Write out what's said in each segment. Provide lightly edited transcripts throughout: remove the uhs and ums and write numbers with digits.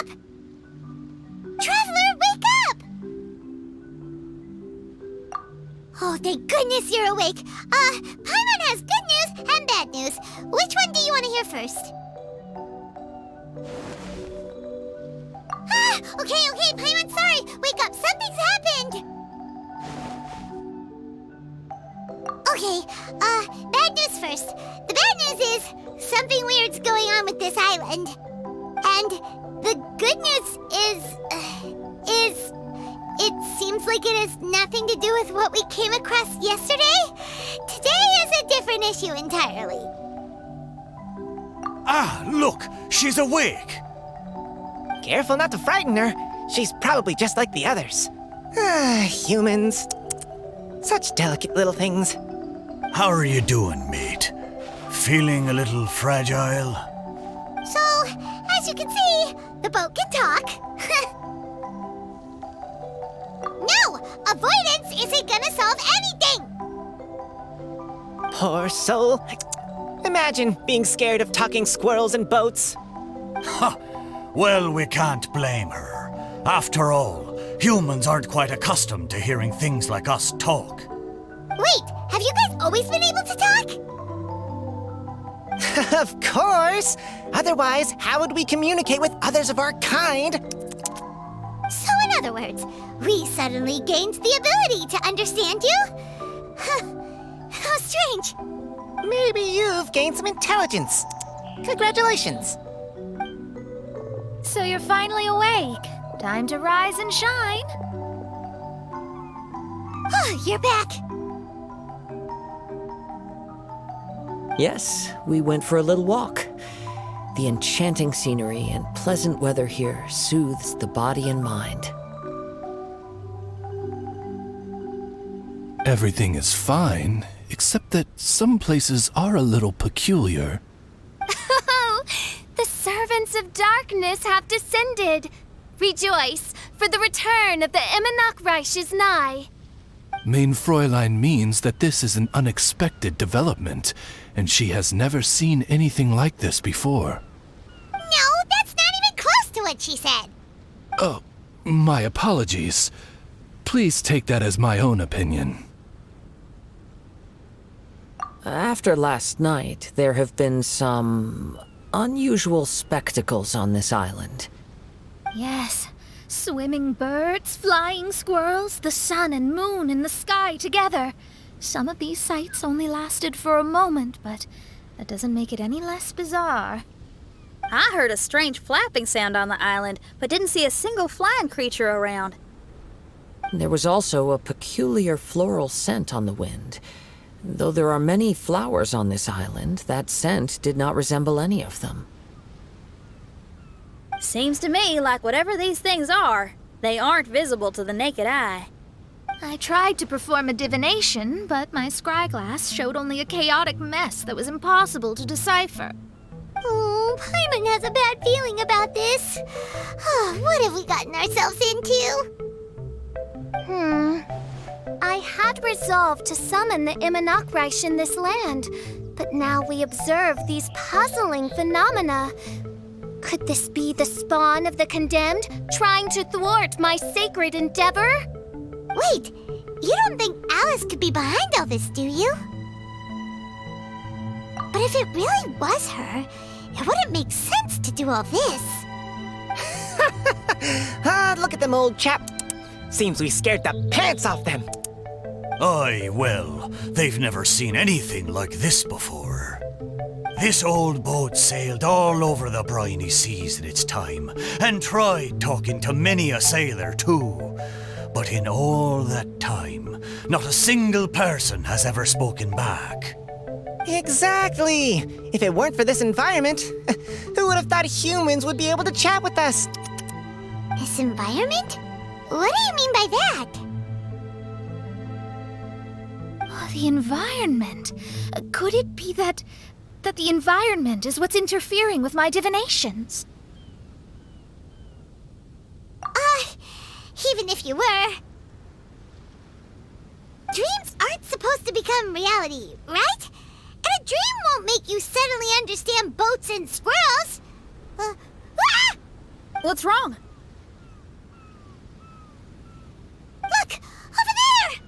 up! Traveler, wake up! Oh, thank goodness you're awake. Paimon has good news and bad news. Which one do you want to hear first? Okay, Paimon, sorry. Wake up, something's happened. Okay, bad news first. The bad news is something weird's going on with this island. And the good news is it seems like it has nothing to do with what we came across yesterday. Today is a different issue entirely. Ah, look, she's awake. Careful not to frighten her. She's probably just like the others. Humans. Such delicate little things. How are you doing, mate? Feeling a little fragile? So, as you can see, the boat can talk. No! Avoidance isn't gonna solve anything! Poor soul. Imagine being scared of talking squirrels and boats. Ha! Well, we can't blame her. After all, humans aren't quite accustomed to hearing things like us talk. Wait, have you guys always been able to talk? Of course! Otherwise, how would we communicate with others of our kind? So in other words, we suddenly gained the ability to understand you? How strange. Maybe you've gained some intelligence. Congratulations. So you're finally awake. Time to rise and shine. You're back. Yes, we went for a little walk. The enchanting scenery and pleasant weather here soothes the body and mind. Everything is fine, except that some places are a little peculiar. Oh, the servants of darkness have descended. Rejoice, for the return of the Reich is nigh. Mein Fräulein means that this is an unexpected development, and she has never seen anything like this before. No, that's not even close to what she said. Oh, my apologies. Please take that as my own opinion. After last night, there have been some unusual spectacles on this island. Yes, swimming birds, flying squirrels, the sun and moon in the sky together. Some of these sights only lasted for a moment, but that doesn't make it any less bizarre. I heard a strange flapping sound on the island, but didn't see a single flying creature around. There was also a peculiar floral scent on the wind. Though there are many flowers on this island, that scent did not resemble any of them. Seems to me like whatever these things are, they aren't visible to the naked eye. I tried to perform a divination, but my scryglass showed only a chaotic mess that was impossible to decipher. Oh, Paimon has a bad feeling about this. What have we gotten ourselves into? I had resolved to summon the Reich in this land, but now we observe these puzzling phenomena. Could this be the spawn of the condemned, trying to thwart my sacred endeavor? Wait, you don't think Alice could be behind all this, do you? But if it really was her, it wouldn't make sense to do all this. Look at them, old chap. Seems we scared the pants off them. Aye, well, they've never seen anything like this before. This old boat sailed all over the briny seas in its time, and tried talking to many a sailor too. But in all that time, not a single person has ever spoken back. Exactly. If it weren't for this environment, who would have thought humans would be able to chat with us? This environment? What do you mean by that? Oh, the environment. Could it be that the environment is what's interfering with my divinations? Even if you were. Dreams aren't supposed to become reality, right? And a dream won't make you suddenly understand boats and squirrels. What's wrong? Look! Over there!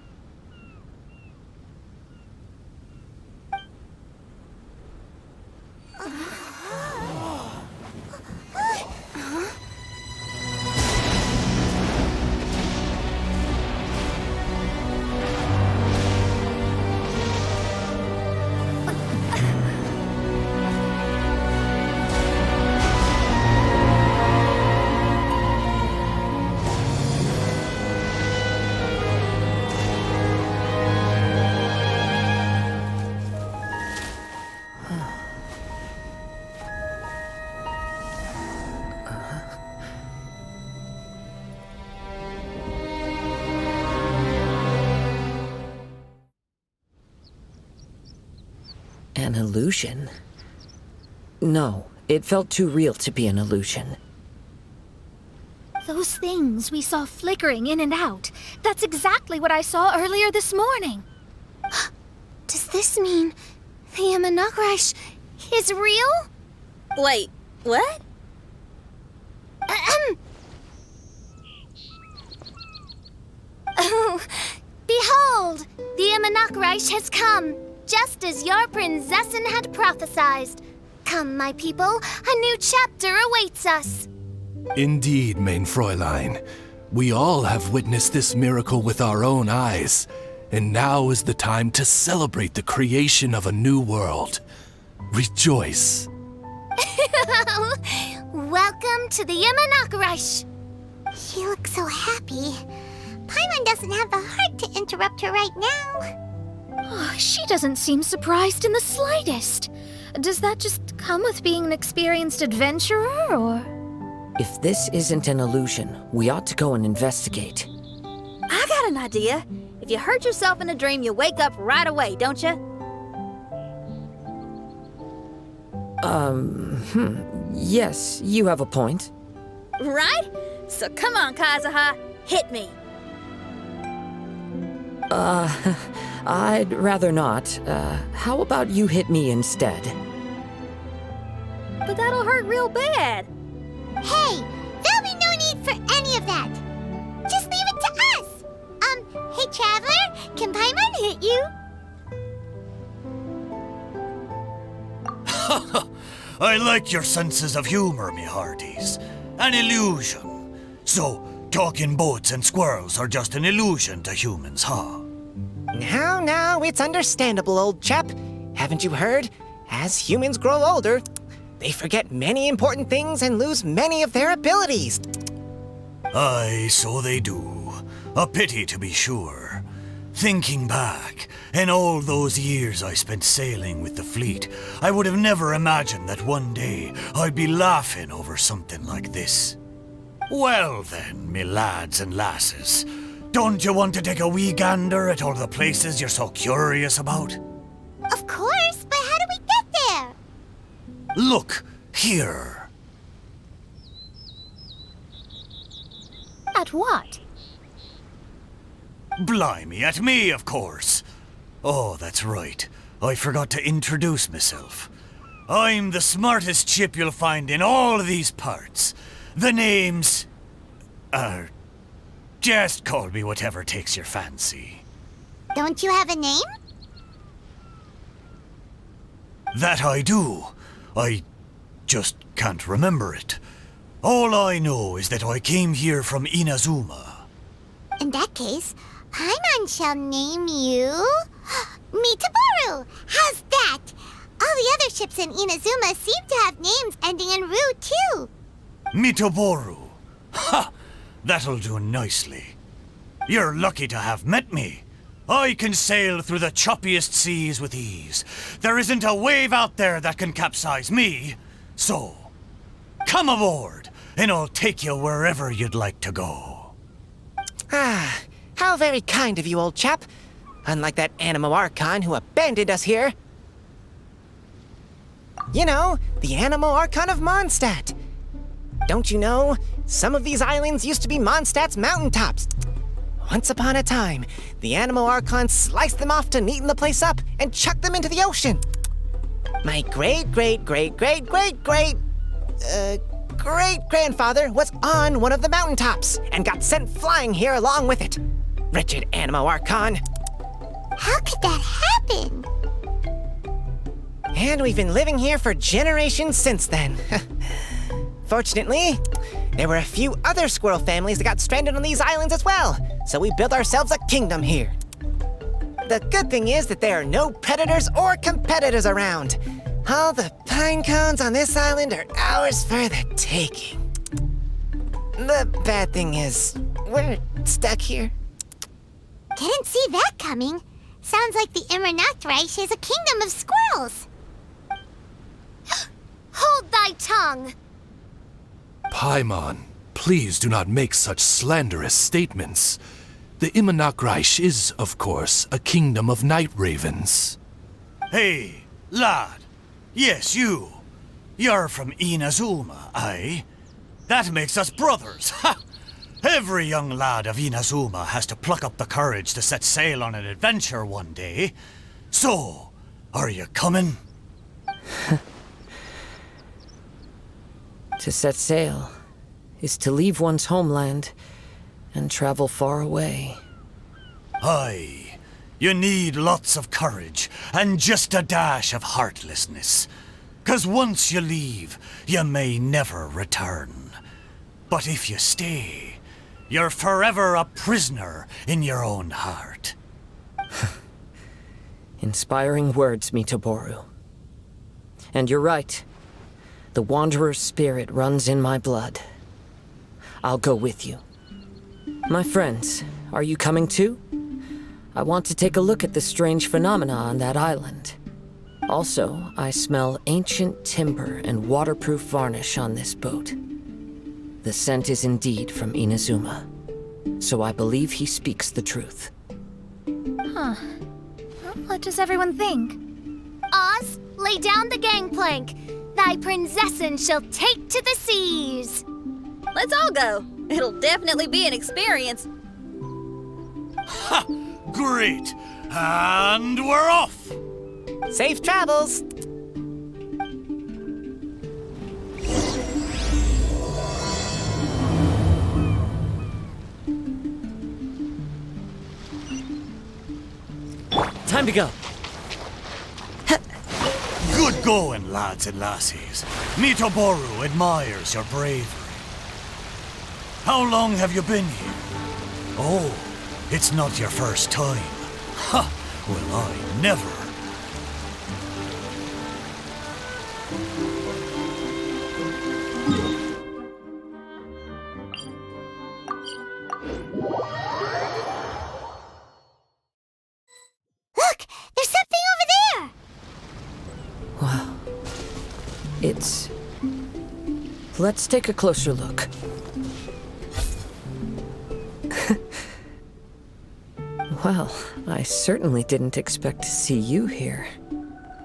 An illusion? No, it felt too real to be an illusion. Those things we saw flickering in and out. That's exactly what I saw earlier this morning. Does this mean the Imanakrish is real? Wait, what? Oh, behold! The Imanakrish has come, just as your Prinzessin had prophesied. Come, my people, a new chapter awaits us. Indeed, mein Fräulein. We all have witnessed this miracle with our own eyes, and now is the time to celebrate the creation of a new world. Rejoice. Welcome to the Imanakrish. She looks so happy. Paimon doesn't have the heart to interrupt her right now. Oh, she doesn't seem surprised in the slightest. Does that just come with being an experienced adventurer, or...? If this isn't an illusion, we ought to go and investigate. I got an idea. If you hurt yourself in a dream, you wake up right away, don't you? Yes, you have a point. Right? So come on, Kazuha, hit me. I'd rather not. How about you hit me instead? But that'll hurt real bad. Hey, there'll be no need for any of that. Just leave it to us. Hey, Traveler, can Paimon hit you? I like your senses of humor, me hearties. An illusion. So, talking boats and squirrels are just an illusion to humans, huh? Now, it's understandable, old chap. Haven't you heard? As humans grow older, they forget many important things and lose many of their abilities. Aye, so they do. A pity, to be sure. Thinking back, in all those years I spent sailing with the fleet, I would have never imagined that one day I'd be laughing over something like this. Well then, me lads and lasses, don't you want to take a wee gander at all the places you're so curious about? Of course, but how do we get there? Look, here. At what? Blimey, at me, of course. Oh, that's right. I forgot to introduce myself. I'm the smartest chip you'll find in all of these parts. The name's... just call me whatever takes your fancy. Don't you have a name? That I do. I just can't remember it. All I know is that I came here from Inazuma. In that case, Paimon shall name you... Mitaboru! How's that? All the other ships in Inazuma seem to have names ending in Ru, too. Mitaboru. Ha! That'll do nicely. You're lucky to have met me. I can sail through the choppiest seas with ease. There isn't a wave out there that can capsize me. So, come aboard, and I'll take you wherever you'd like to go. Ah, how very kind of you, old chap. Unlike that Animo Archon who abandoned us here. You know, the Animo Archon of Mondstadt. Don't you know, some of these islands used to be Mondstadt's mountaintops. Once upon a time, the Animo Archon sliced them off to neaten the place up and chucked them into the ocean. My great great-grandfather was on one of the mountaintops and got sent flying here along with it. Wretched Animo Archon. How could that happen? And we've been living here for generations since then. Fortunately, there were a few other squirrel families that got stranded on these islands as well, so we built ourselves a kingdom here. The good thing is that there are no predators or competitors around. All the pine cones on this island are ours for the taking. The bad thing is, we're stuck here. Didn't see that coming. Sounds like the Immernachtreich is a kingdom of squirrels. Hold thy tongue! Paimon, please do not make such slanderous statements. The Immernachtreich is, of course, a kingdom of night ravens. Hey, lad. Yes, you. You're from Inazuma, aye? That makes us brothers, ha! Every young lad of Inazuma has to pluck up the courage to set sail on an adventure one day. So, are you coming? To set sail is to leave one's homeland and travel far away. Aye. You need lots of courage and just a dash of heartlessness. 'Cause once you leave, you may never return. But if you stay, you're forever a prisoner in your own heart. Inspiring words, Mitoboru. And you're right. The Wanderer's spirit runs in my blood. I'll go with you. My friends, are you coming too? I want to take a look at the strange phenomena on that island. Also, I smell ancient timber and waterproof varnish on this boat. The scent is indeed from Inazuma, so I believe he speaks the truth. Huh. Well, what does everyone think? Oz, lay down the gangplank. Thy princessin shall take to the seas. Let's all go. It'll definitely be an experience. Ha! Great! And we're off! Safe travels! Time to go. Good going, lads and lassies. Mitoboru admires your bravery. How long have you been here? Oh, it's not your first time. Ha! Well, I never. Look! There's something over there! Wow. It's... Let's take a closer look. Well, I certainly didn't expect to see you here.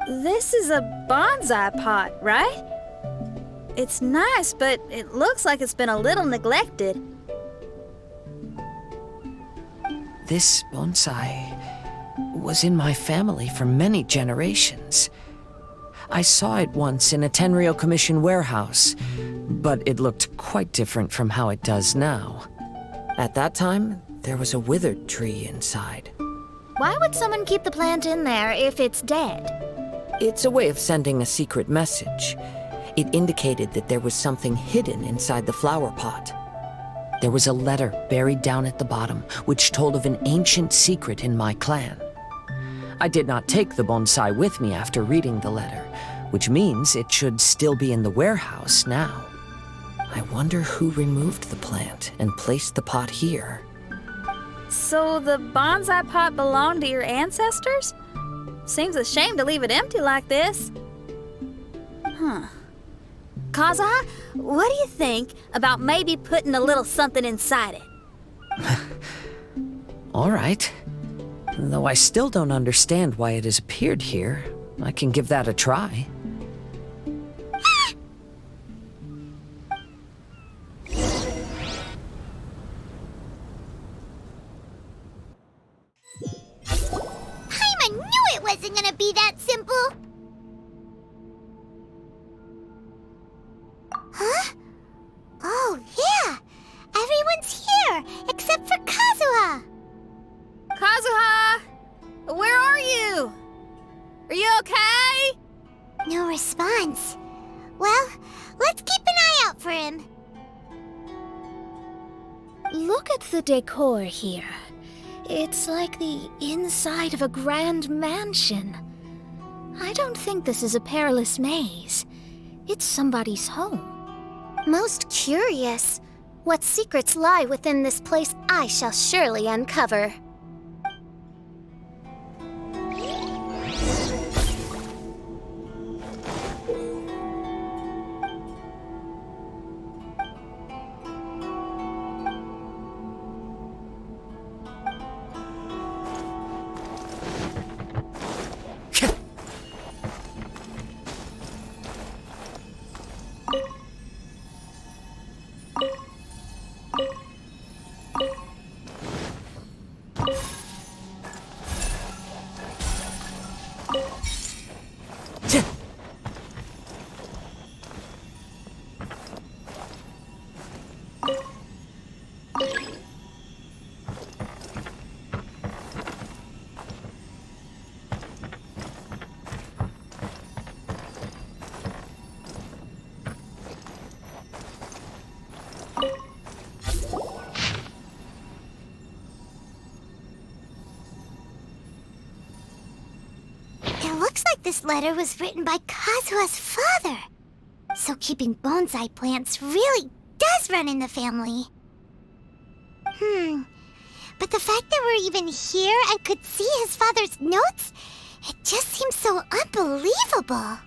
This is a bonsai pot, right? It's nice, but it looks like it's been a little neglected. This bonsai was in my family for many generations. I saw it once in a Tenryou Commission warehouse, but it looked quite different from how it does now. At that time, there was a withered tree inside. Why would someone keep the plant in there if it's dead? It's a way of sending a secret message. It indicated that there was something hidden inside the flower pot. There was a letter buried down at the bottom, which told of an ancient secret in my clan. I did not take the bonsai with me after reading the letter, which means it should still be in the warehouse now. I wonder who removed the plant and placed the pot here. So the bonsai pot belonged to your ancestors? Seems a shame to leave it empty like this. Huh. Kazuha, what do you think about maybe putting a little something inside it? All right. Though I still don't understand why it has appeared here, I can give that a try. I knew it wasn't gonna be that simple! Huh? Let's keep an eye out for him. Look at the decor here. It's like the inside of a grand mansion. I don't think this is a perilous maze. It's somebody's home. Most curious. What secrets lie within this place I shall surely uncover. This letter was written by Kazuha's father. So keeping bonsai plants really does run in the family. But the fact that we're even here and could see his father's notes, it just seems so unbelievable.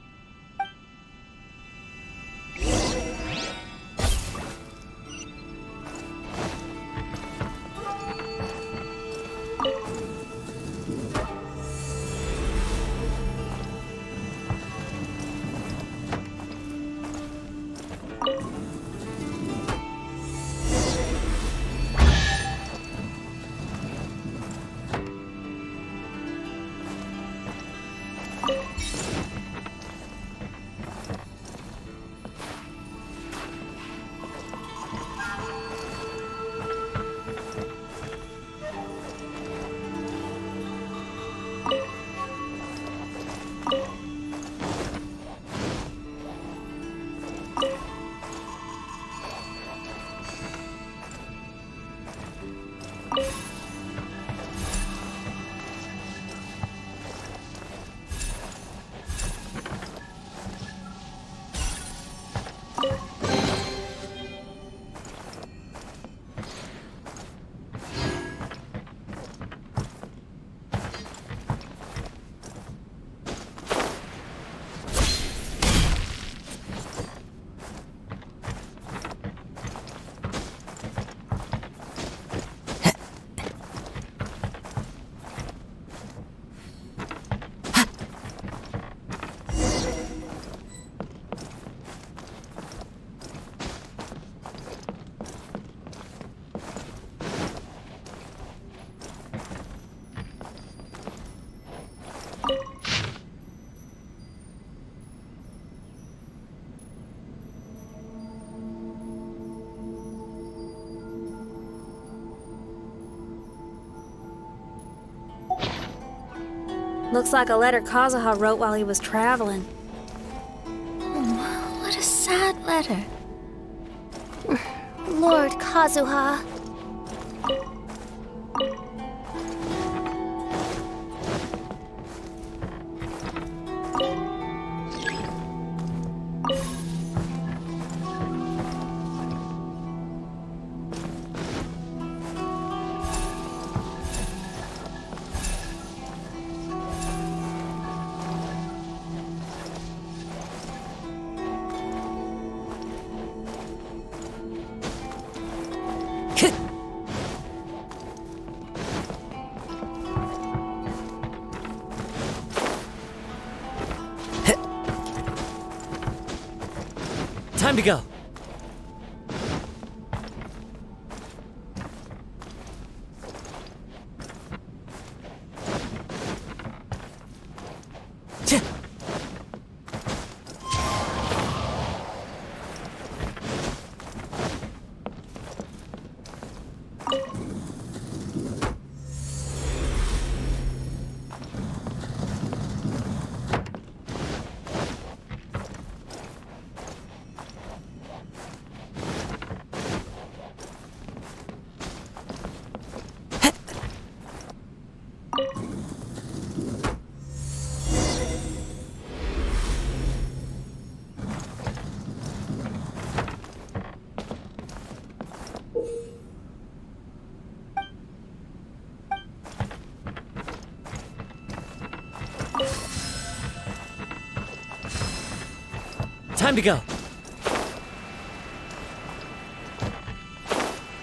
Looks like a letter Kazuha wrote while he was traveling. Oh, what a sad letter. Lord Kazuha. Time to go. Time to go.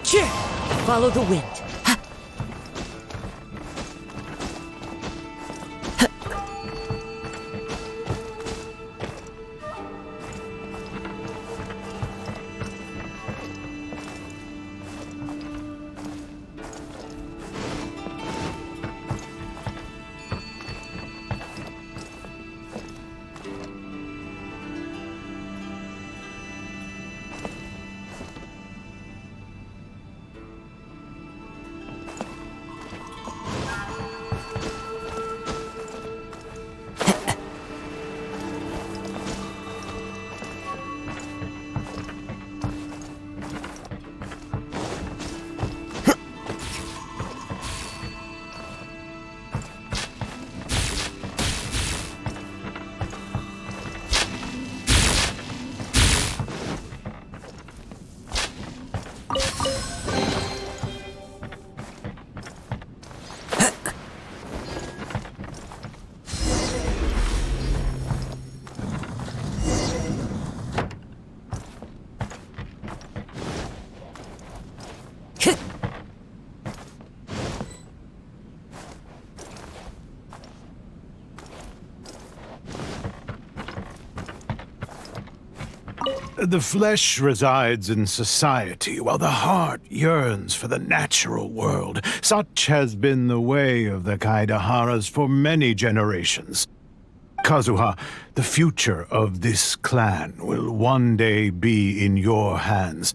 Cheer! Follow the wind. The flesh resides in society, while the heart yearns for the natural world. Such has been the way of the Kaidaharas for many generations. Kazuha, the future of this clan will one day be in your hands.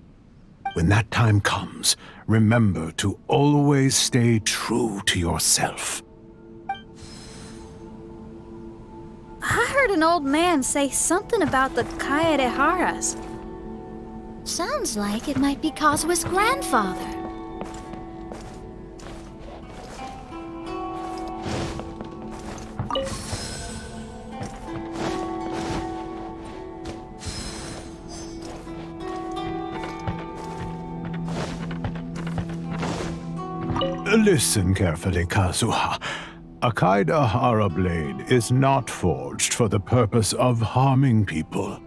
When that time comes, remember to always stay true to yourself. I heard an old man say something about the Kaidaharas. Sounds like it might be Kazuha's grandfather. Listen carefully, Kazuha. A Kaidahara blade is not forged for the purpose of harming people.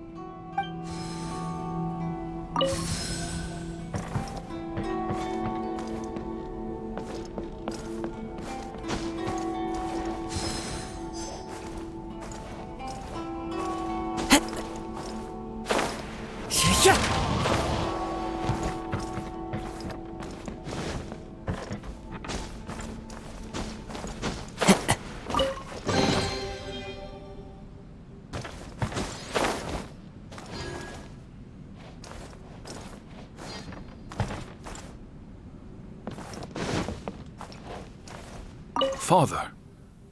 Father,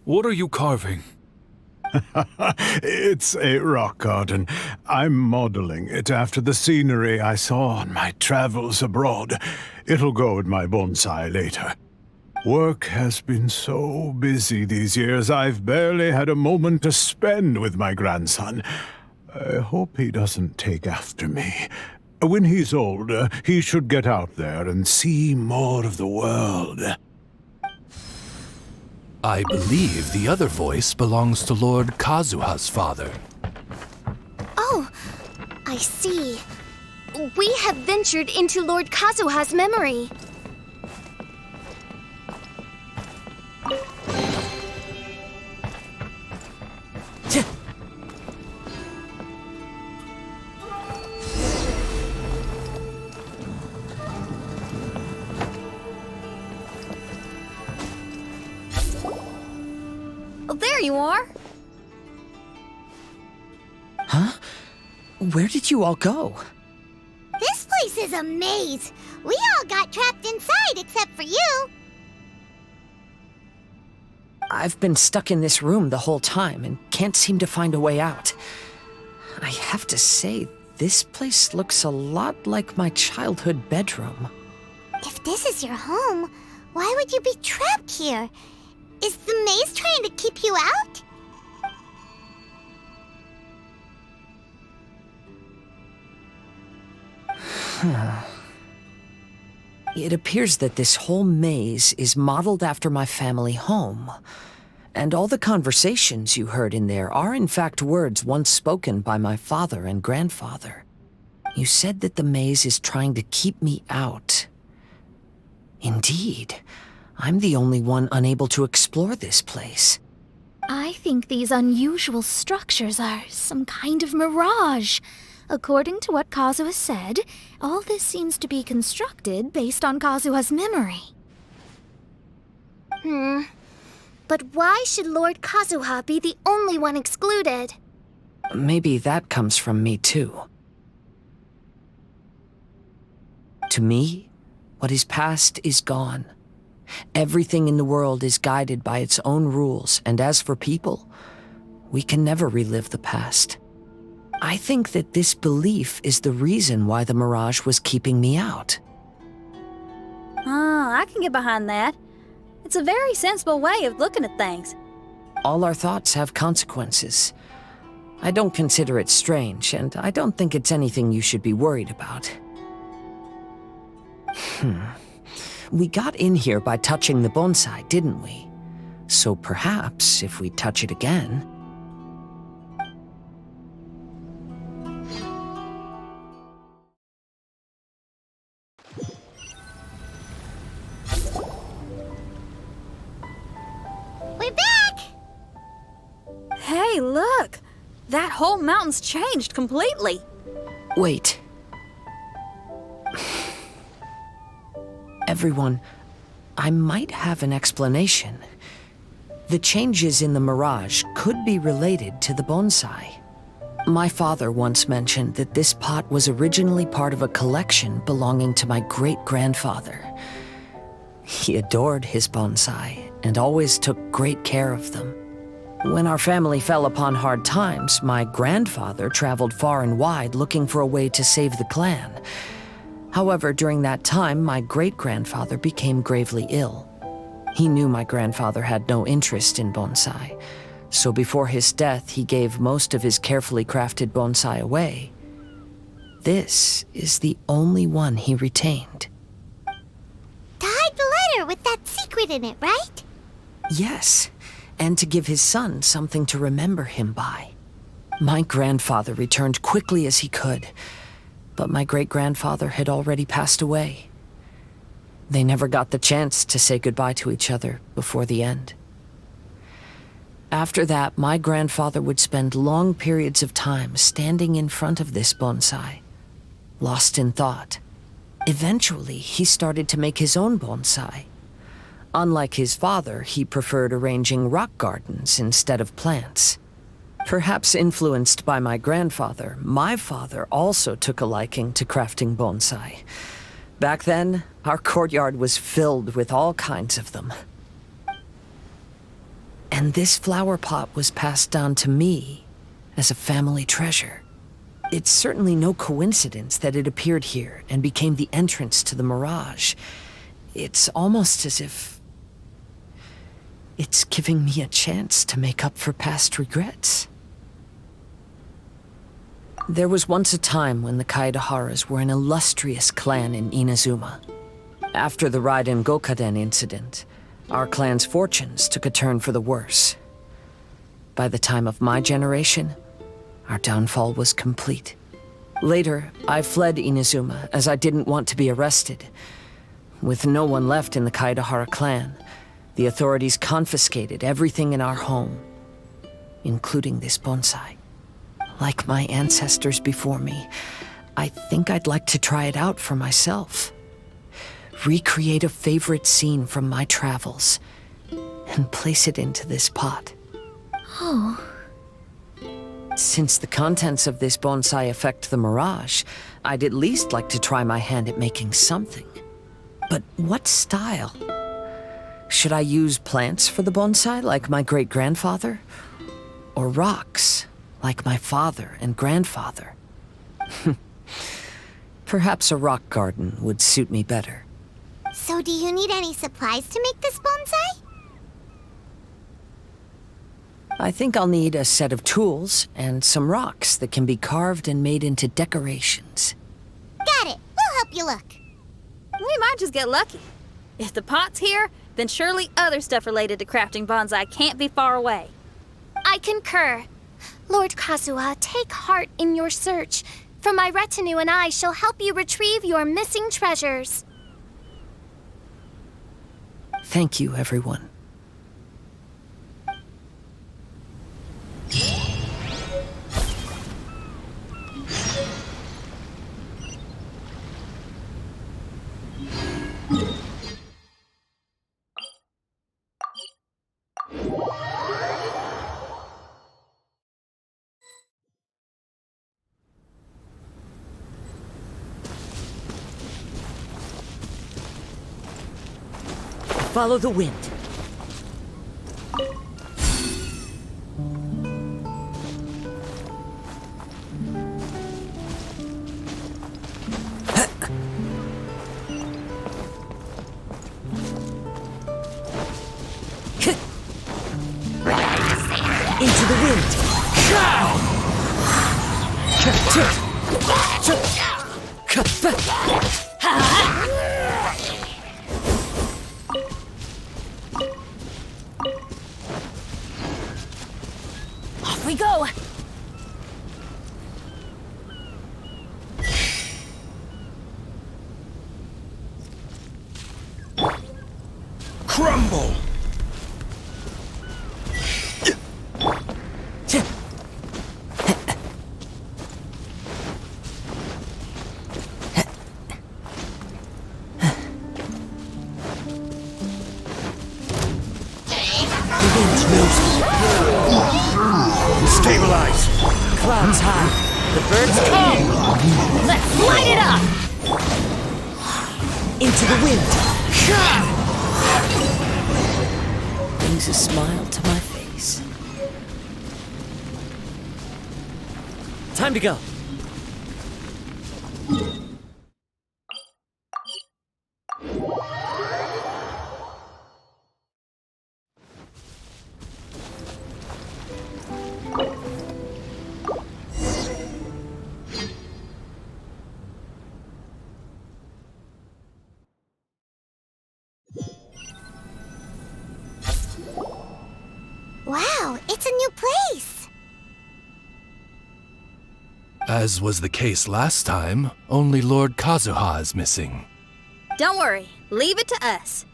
what are you carving? It's a rock garden. I'm modeling it after the scenery I saw on my travels abroad. It'll go in my bonsai later. Work has been so busy these years, I've barely had a moment to spend with my grandson. I hope he doesn't take after me. When he's older, he should get out there and see more of the world. I believe the other voice belongs to Lord Kazuha's father. Oh, I see. We have ventured into Lord Kazuha's memory. There you are. Huh? Where did you all go? This place is a maze. We all got trapped inside except for you. I've been stuck in this room the whole time and can't seem to find a way out. I have to say, this place looks a lot like my childhood bedroom. If this is your home, why would you be trapped here? Is the maze trying to keep you out? It appears that this whole maze is modeled after my family home. And all the conversations you heard in there are in fact words once spoken by my father and grandfather. You said that the maze is trying to keep me out. Indeed, I'm the only one unable to explore this place. I think these unusual structures are some kind of mirage. According to what Kazuha said, all this seems to be constructed based on Kazuha's memory. But why should Lord Kazuha be the only one excluded? Maybe that comes from me too. To me, what is past is gone. Everything in the world is guided by its own rules, and as for people, we can never relive the past. I think that this belief is the reason why the mirage was keeping me out. I can get behind that. It's a very sensible way of looking at things. All our thoughts have consequences. I don't consider it strange, and I don't think it's anything you should be worried about. We got in here by touching the bonsai, didn't we? So perhaps, if we touch it again... We're back! Hey, look! That whole mountain's changed completely. Wait. Everyone, I might have an explanation. The changes in the mirage could be related to the bonsai. My father once mentioned that this pot was originally part of a collection belonging to my great-grandfather. He adored his bonsai and always took great care of them. When our family fell upon hard times, my grandfather traveled far and wide looking for a way to save the clan. However, during that time, my great-grandfather became gravely ill. He knew my grandfather had no interest in bonsai, so before his death, he gave most of his carefully crafted bonsai away. This is the only one he retained. To hide the letter with that secret in it, right? Yes, and to give his son something to remember him by. My grandfather returned quickly as he could, but my great-grandfather had already passed away. They never got the chance to say goodbye to each other before the end. After that, my grandfather would spend long periods of time standing in front of this bonsai, lost in thought. Eventually, he started to make his own bonsai. Unlike his father, he preferred arranging rock gardens instead of plants. Perhaps influenced by my grandfather, my father also took a liking to crafting bonsai. Back then, our courtyard was filled with all kinds of them. And this flower pot was passed down to me as a family treasure. It's certainly no coincidence that it appeared here and became the entrance to the mirage. It's almost as if it's giving me a chance to make up for past regrets. There was once a time when the Kaidaharas were an illustrious clan in Inazuma. After the Raiden Gokaden incident, our clan's fortunes took a turn for the worse. By the time of my generation, our downfall was complete. Later, I fled Inazuma as I didn't want to be arrested. With no one left in the Kaidahara clan, the authorities confiscated everything in our home, including this bonsai. Like my ancestors before me, I think I'd like to try it out for myself. Recreate a favorite scene from my travels and place it into this pot. Oh. Since the contents of this bonsai affect the mirage, I'd at least like to try my hand at making something. But what style? Should I use plants for the bonsai like my great-grandfather? Or rocks? Like my father and grandfather. Perhaps a rock garden would suit me better. So do you need any supplies to make this bonsai? I think I'll need a set of tools and some rocks that can be carved and made into decorations. Got it. We'll help you look. We might just get lucky. If the pot's here, then surely other stuff related to crafting bonsai can't be far away. I concur. Lord Kazuha, take heart in your search, for my retinue and I shall help you retrieve your missing treasures. Thank you, everyone. Follow the wind. Into the wind. Off we go! Crumble! Stabilize! Clouds high. The birds come. Let's light it up! Into the wind. Brings a smile to my face. Time to go. Wow, it's a new place. As was the case last time, only Lord Kazuha is missing. Don't worry, leave it to us.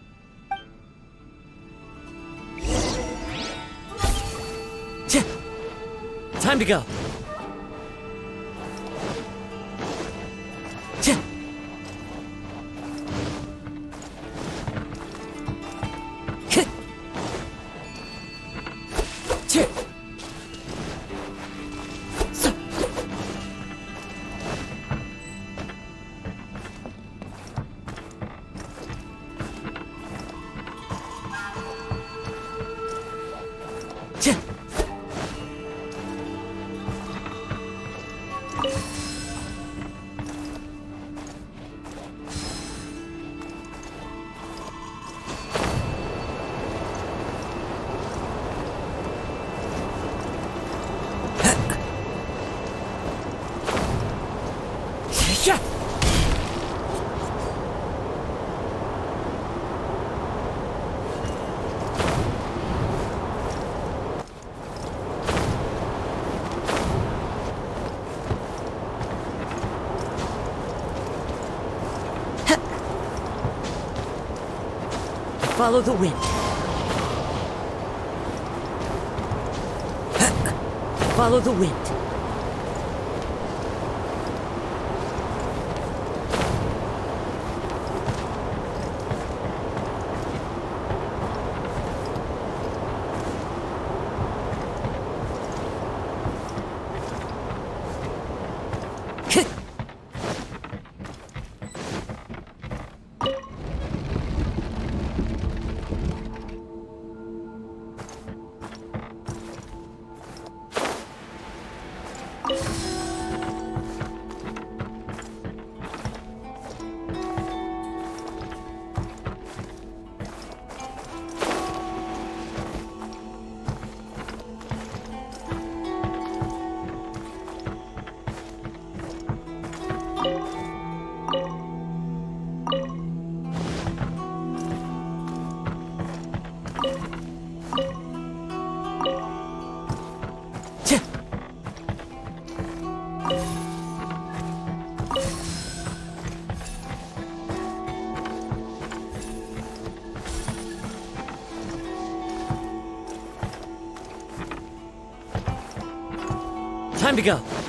Time to go. Follow the wind. Follow the wind. Time to go.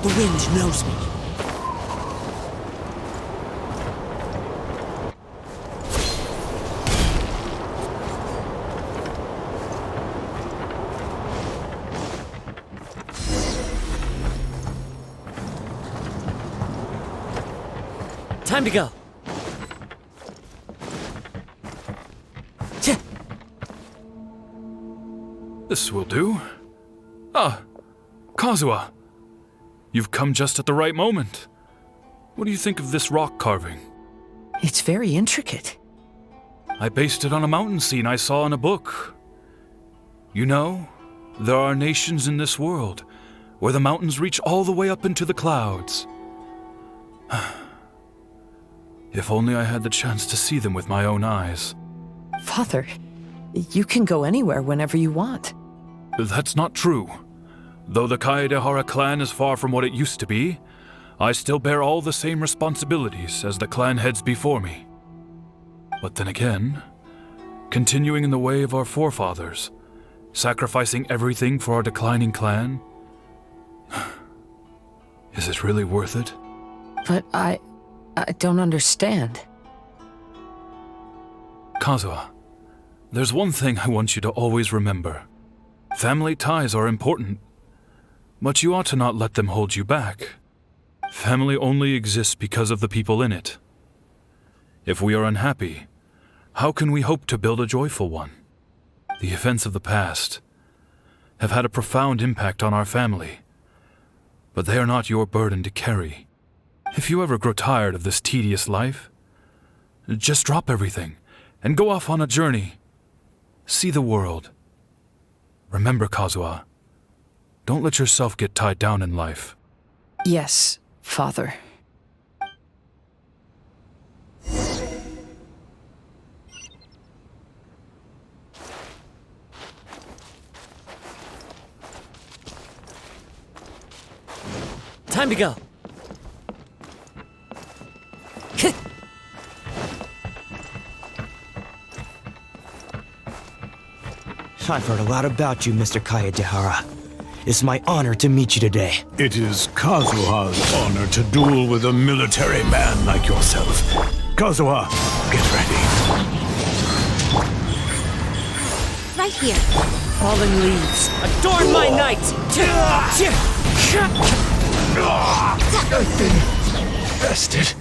The wind knows me. Time to go. This will do. Ah, Kazuha. You've come just at the right moment. What do you think of this rock carving? It's very intricate. I based it on a mountain scene I saw in a book. You know, there are nations in this world where the mountains reach all the way up into the clouds. If only I had the chance to see them with my own eyes. Father, you can go anywhere whenever you want. That's not true. Though the Kaedehara clan is far from what it used to be, I still bear all the same responsibilities as the clan heads before me. But then again, continuing in the way of our forefathers, sacrificing everything for our declining clan, is it really worth it? But I don't understand. Kazuha, there's one thing I want you to always remember. Family ties are important, but you ought to not let them hold you back. Family only exists because of the people in it. If we are unhappy, how can we hope to build a joyful one? The events of the past have had a profound impact on our family, but they are not your burden to carry. If you ever grow tired of this tedious life, just drop everything and go off on a journey. See the world. Remember, Kazuha, don't let yourself get tied down in life. Yes, Father. Time to go. I've heard a lot about you, Mr. Kaedehara. It's my honor to meet you today. It is Kazuha's honor to duel with a military man like yourself. Kazuha, get ready. Right here. Fallen leaves, adorn my night! I've been bested.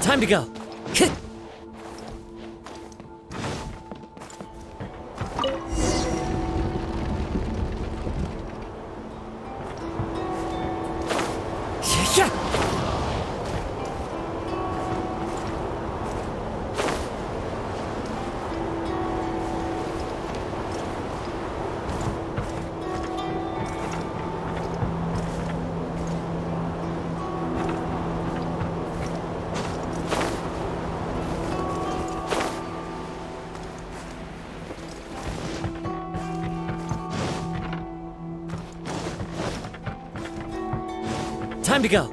Time to go. Time to go.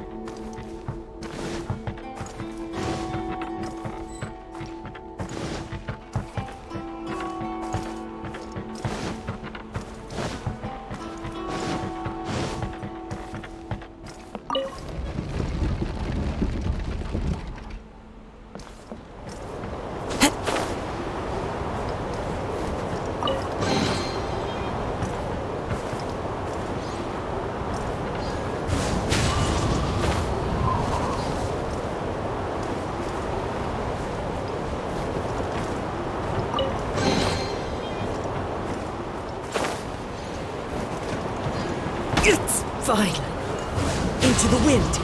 Fine. Into the wind.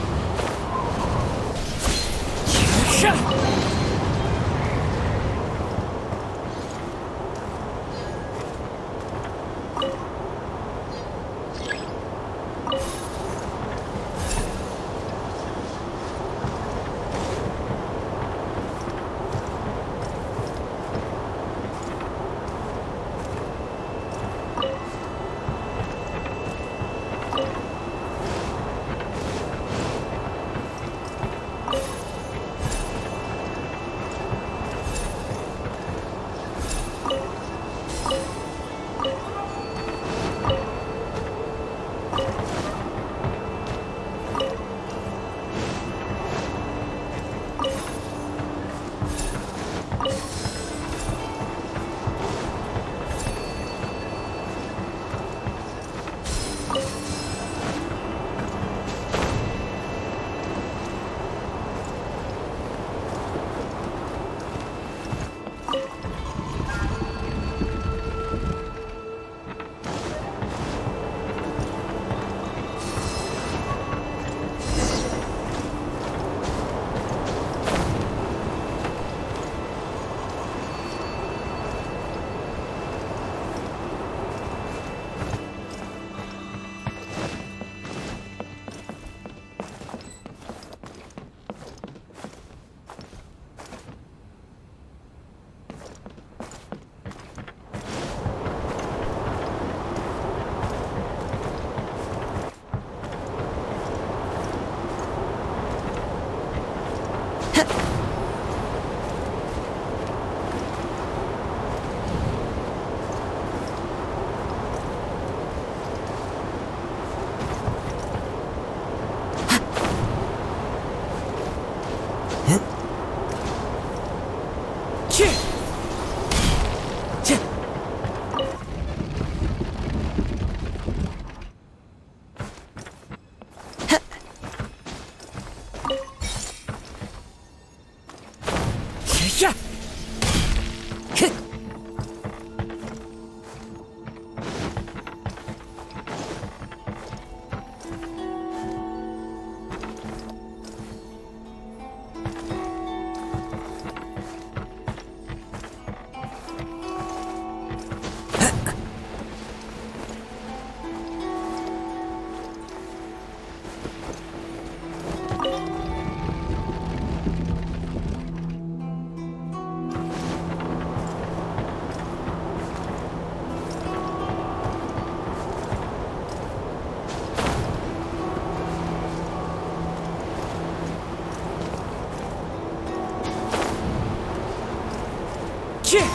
Time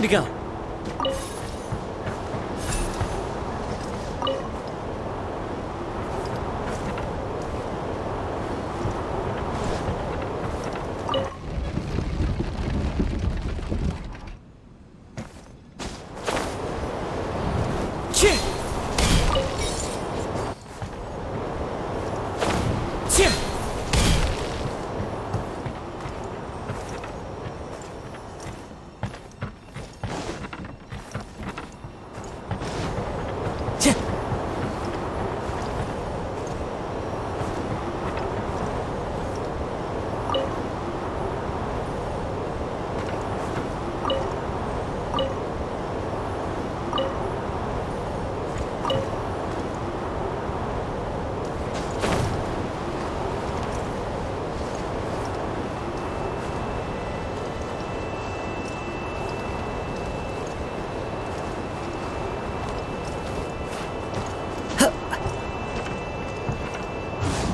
to go.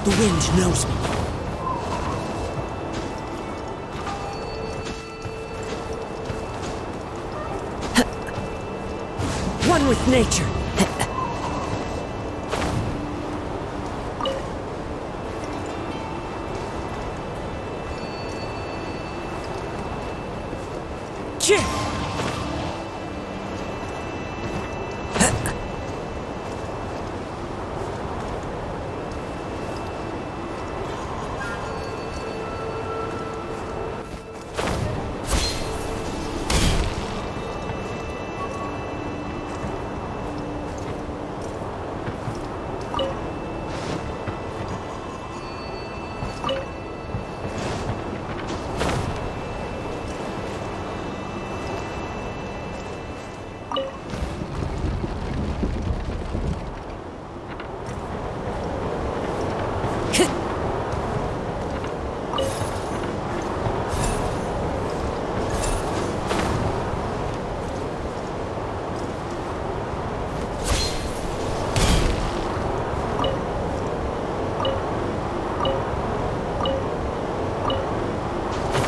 The wind knows me. One with nature.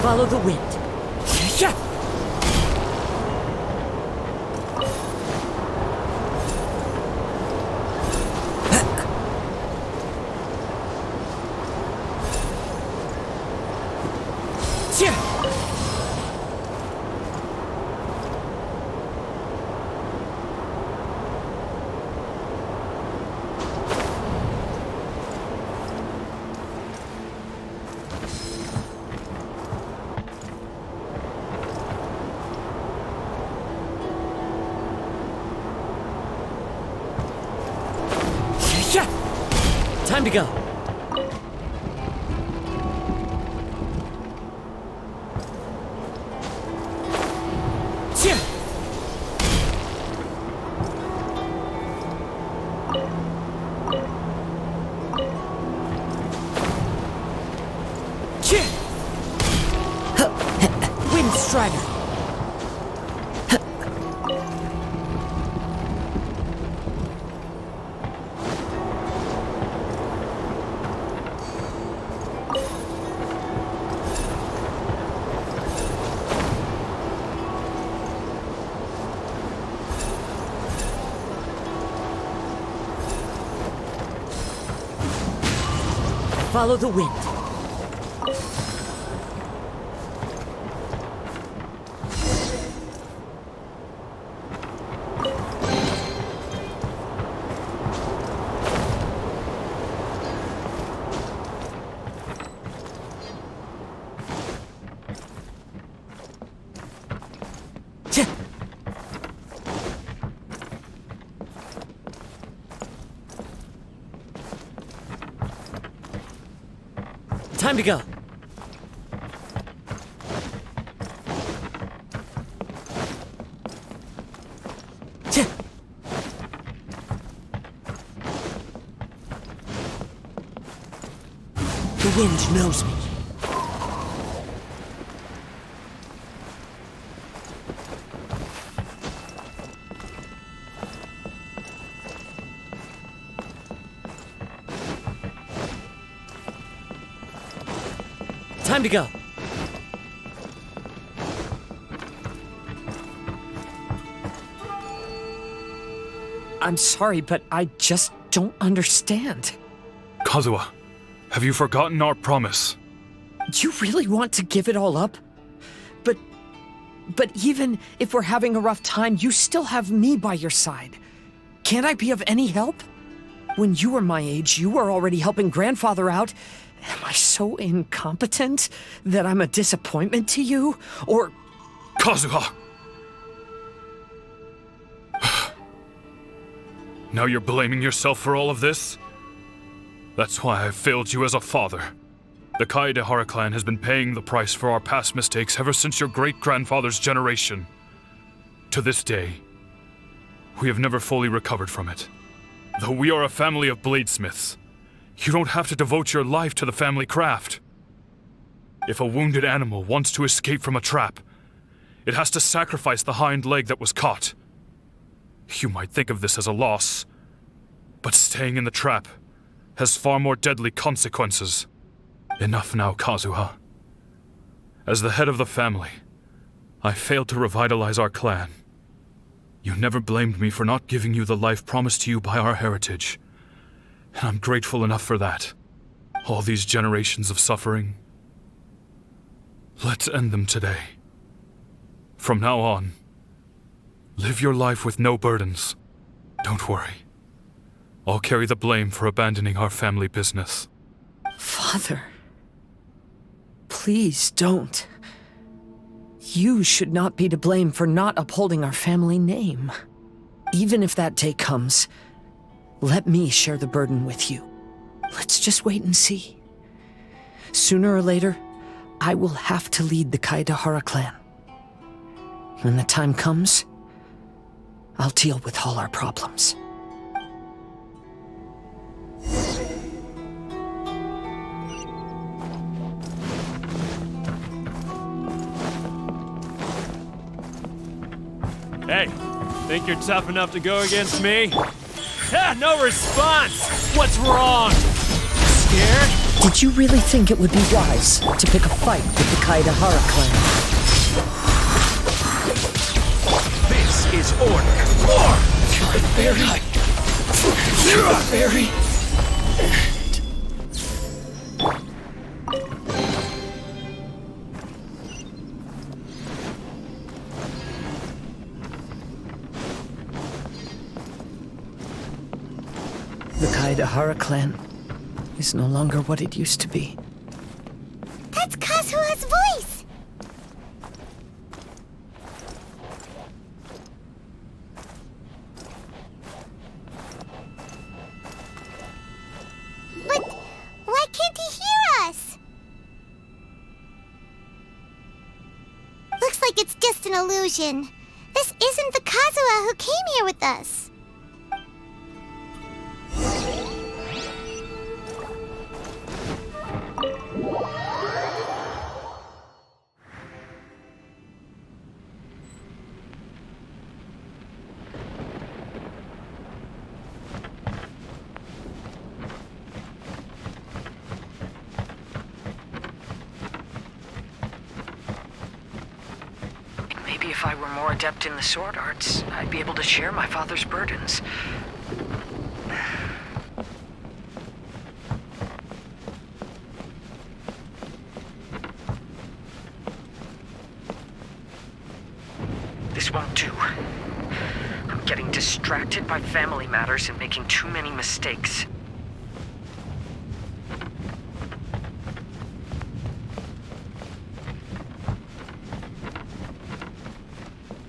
Follow the wind. Time to go. Wind Strider. Follow the wind. Time to go. The wind knows me. Time to go. I'm sorry, but I just don't understand. Kazuha, have you forgotten our promise? You really want to give it all up? But even if we're having a rough time, you still have me by your side. Can't I be of any help? When you were my age, you were already helping grandfather out. Am I so incompetent that I'm a disappointment to you? Or... Kazuha! Now you're blaming yourself for all of this? That's why I failed you as a father. The Kaedehara clan has been paying the price for our past mistakes ever since your great-grandfather's generation. To this day, we have never fully recovered from it. Though we are a family of bladesmiths, you don't have to devote your life to the family craft. If a wounded animal wants to escape from a trap, it has to sacrifice the hind leg that was caught. You might think of this as a loss, but staying in the trap has far more deadly consequences. Enough now, Kazuha. As the head of the family, I failed to revitalize our clan. You never blamed me for not giving you the life promised to you by our heritage, and I'm grateful enough for that. All these generations of suffering, let's end them today. From now on, live your life with no burdens. Don't worry. I'll carry the blame for abandoning our family business. Father, please don't. You should not be to blame for not upholding our family name. Even if that day comes, let me share the burden with you. Let's just wait and see. Sooner or later, I will have to lead the Kaedehara clan. When the time comes, I'll deal with all our problems. Hey, think you're tough enough to go against me? Ah, no response! What's wrong? Scared? Did you really think it would be wise to pick a fight with the Kaedehara clan? This is order. More! You're a fairy! The Kaedehara clan is no longer what it used to be. That's Kazuha's voice! But why can't he hear us? Looks like it's just an illusion. This isn't the Kazuha who came here with us. Maybe if I were more adept in the sword arts, I'd be able to share my father's burdens. This won't do. I'm getting distracted by family matters and making too many mistakes.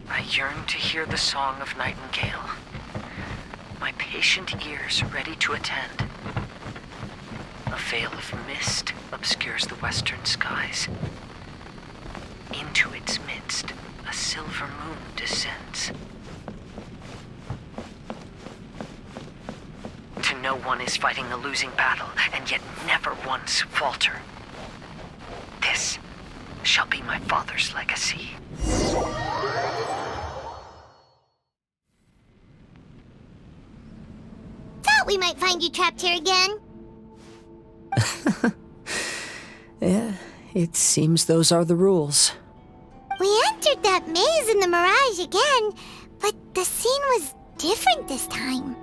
I yearn to hear the song of nightingale. My patient ears ready to attend. A veil of mist obscures the western skies. Into its midst, a silver moon descends. To know one is fighting a losing battle, and yet never once falter. This shall be my father's legacy. Thought we might find you trapped here again. Yeah, It seems those are the rules. We entered that maze in the mirage again, but the scene was different this time.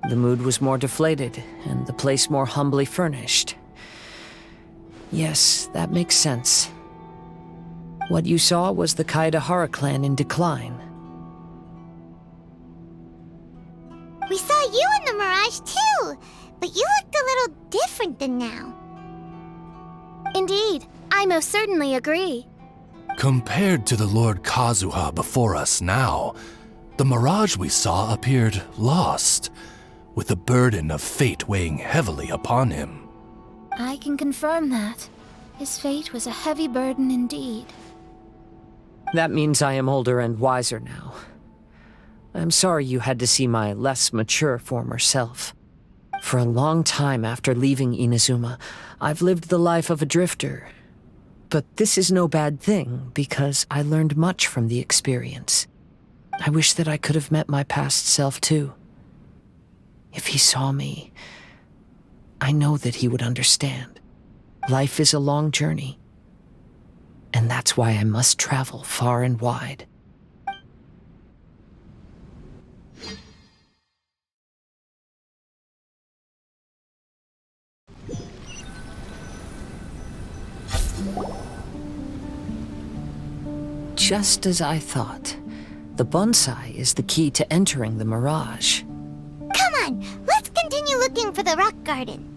The mood was more deflated, and the place more humbly furnished. Yes, that makes sense. What you saw was the Kaedahara clan in decline. We saw you in the mirage too, but you looked a little different than now. Indeed, I most certainly agree. Compared to the Lord Kazuha before us now, the mirage we saw appeared lost, with the burden of fate weighing heavily upon him. I can confirm that. His fate was a heavy burden indeed. That means I am older and wiser now. I'm sorry you had to see my less mature former self. For a long time after leaving Inazuma, I've lived the life of a drifter. But this is no bad thing, because I learned much from the experience. I wish that I could have met my past self too. If he saw me, I know that he would understand. Life is a long journey, and that's why I must travel far and wide. Just as I thought, the bonsai is the key to entering the mirage. Come on, let's continue looking for the rock garden.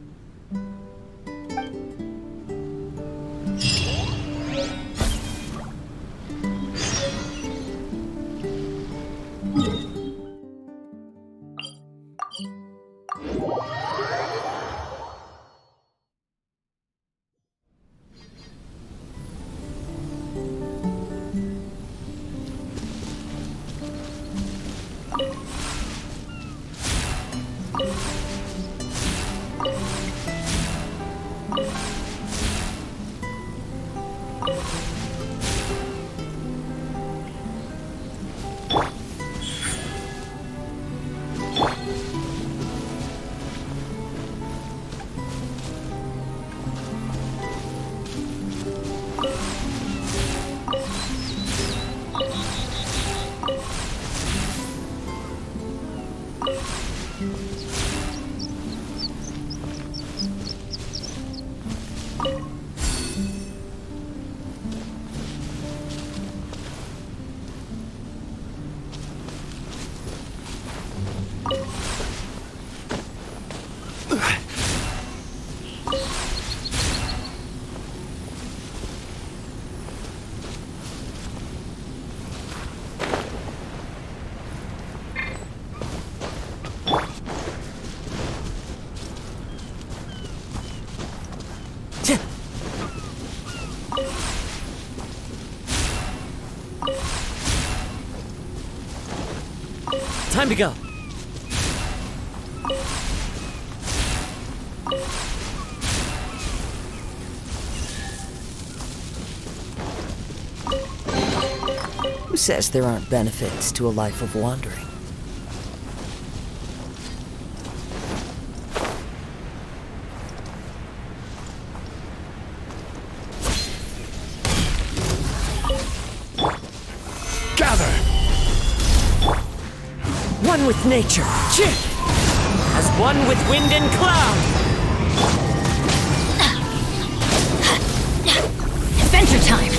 Time to go. Who says there aren't benefits to a life of wandering? One with nature, as one with wind and cloud. Adventure time!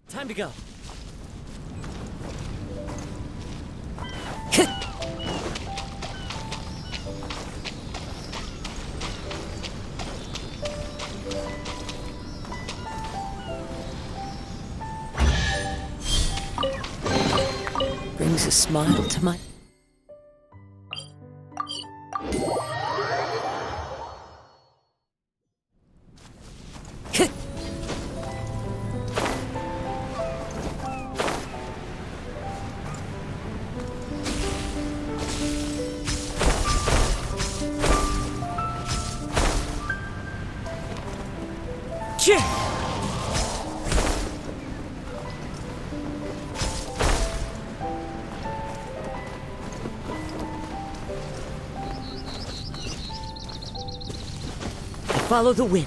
Time to go. Brings a smile to my... Follow the wind.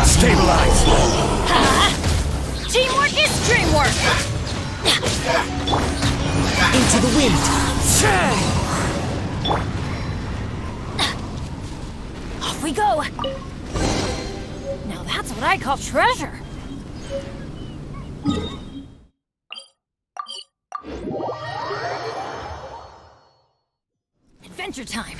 Stabilize! Teamwork is dreamwork! Into the wind. Off we go! Now that's what I call treasure! Adventure time!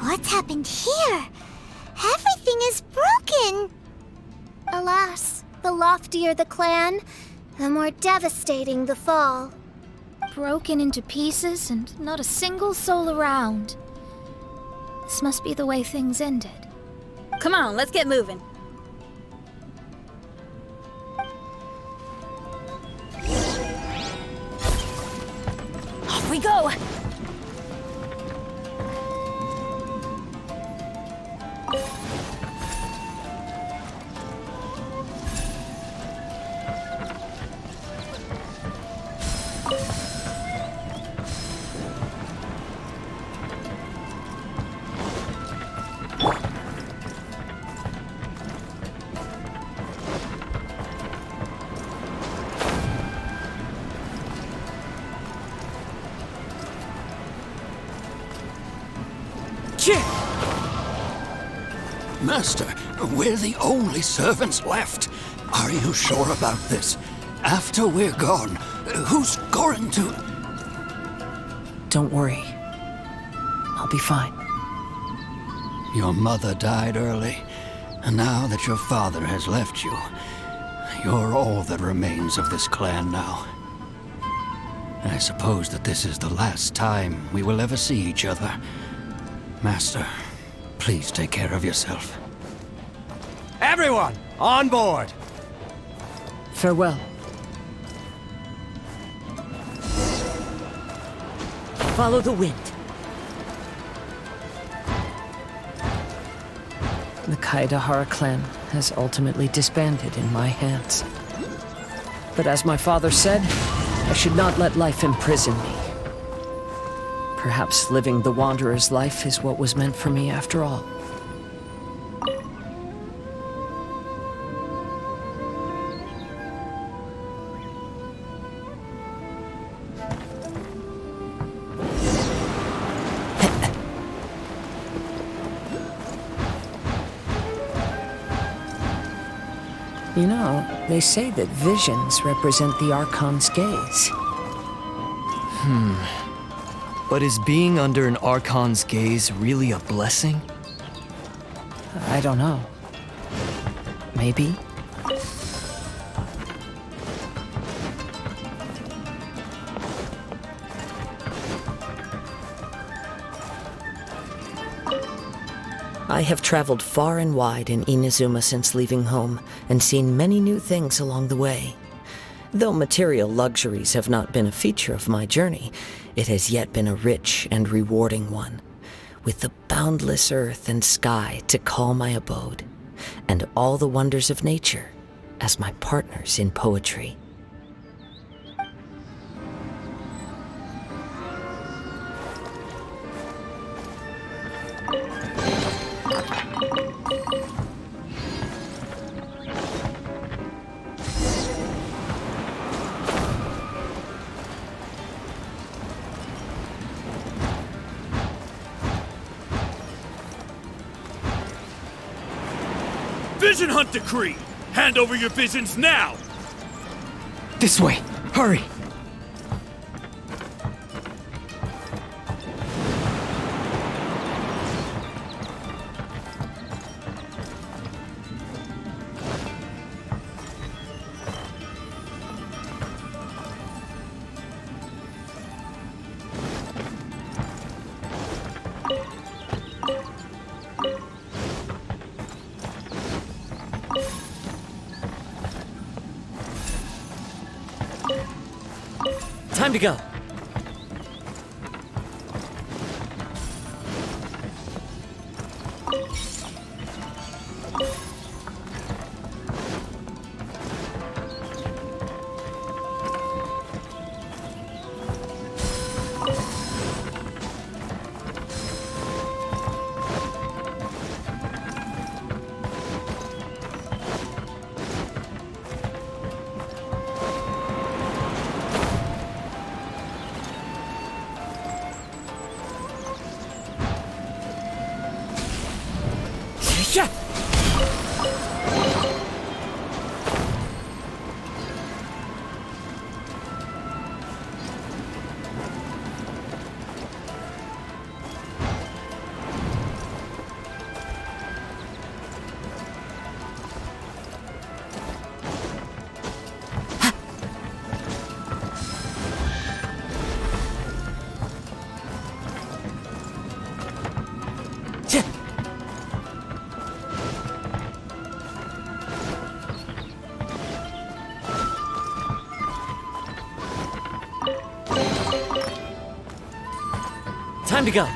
What's happened here? Everything is broken! Alas, the loftier the clan, the more devastating the fall. Broken into pieces and not a single soul around. This must be the way things ended. Come on, let's get moving. Off we go! Master, we're the only servants left. Are you sure about this? After we're gone, who's going to... Don't worry. I'll be fine. Your mother died early, and now that your father has left you, you're all that remains of this clan now. I suppose that this is the last time we will ever see each other. Master, please take care of yourself. Everyone, on board! Farewell. Follow the wind. The Kaedahara clan has ultimately disbanded in my hands. But as my father said, I should not let life imprison me. Perhaps living the Wanderer's life is what was meant for me after all. You know, they say that visions represent the Archon's gaze. But is being under an Archon's gaze really a blessing? I don't know. Maybe. I have traveled far and wide in Inazuma since leaving home, and seen many new things along the way. Though material luxuries have not been a feature of my journey, it has yet been a rich and rewarding one, with the boundless earth and sky to call my abode, and all the wonders of nature as my partners in poetry. Vision Hunt Decree! Hand over your visions now! This way! Hurry! Time to go. Yeah. Time to go.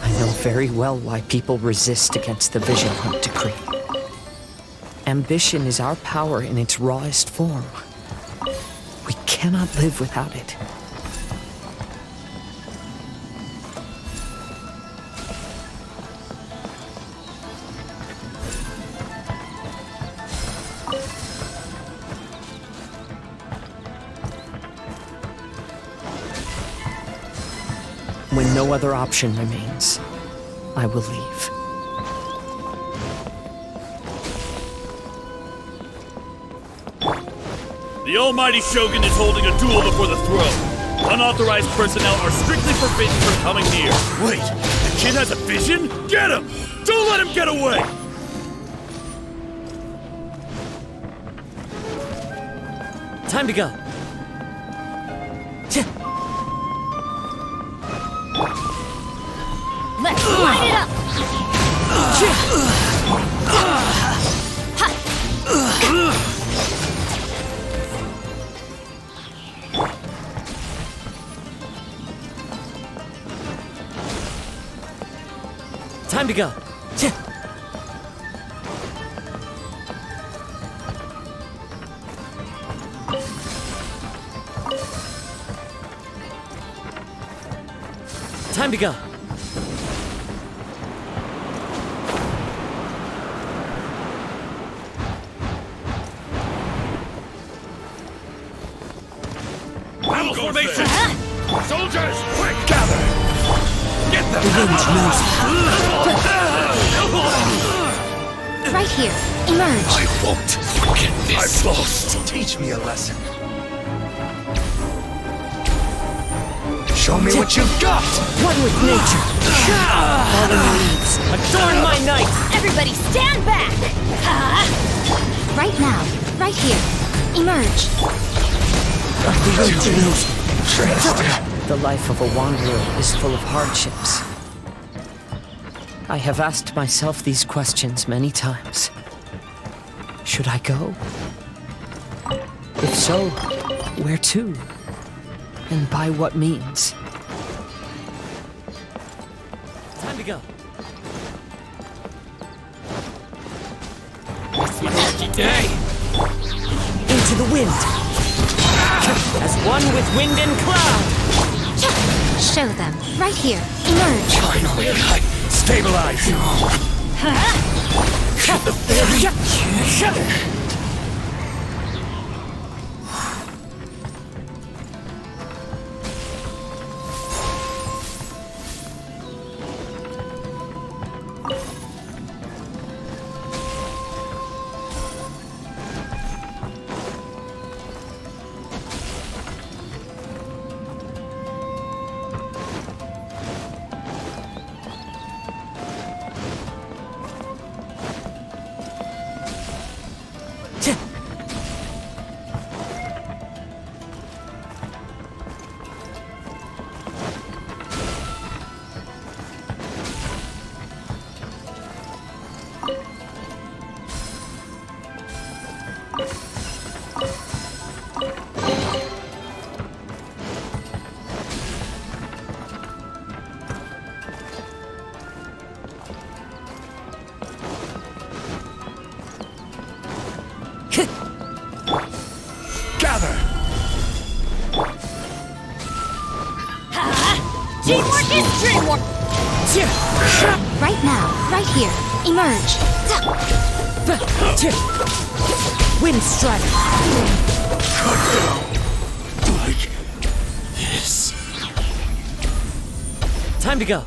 I know very well why people resist against the Vision Hunt Decree. Ambition is our power in its rawest form. We cannot live without it. When no other option remains, I will leave. The Almighty Shogun is holding a duel before the throne. Unauthorized personnel are strictly forbidden from coming near. Wait, the kid has a vision? Get him! Don't let him get away! Time to go. Let's light it up! Time to go. Time to go. Battle formation! Soldiers, quick, gather! Get them! The wind knows Right here. Emerge. I won't forget this. I've lost! Teach me a lesson. Show me what you've got! One with nature. Fallen leaves. Adorn my night. Everybody stand back! Right now. Right here. Emerge. The wind knows. The life of a wanderer is full of hardships. I have asked myself these questions many times. Should I go? If so, where to? And by what means? Time to go. Day! Into the wind! As one with wind and cloud! Show them. Right here. Emerge. Finally, I stabilize! The very... Teamwork is dreamwork! Right now, right here. Emerge. Wind strike! Like this. Time to go.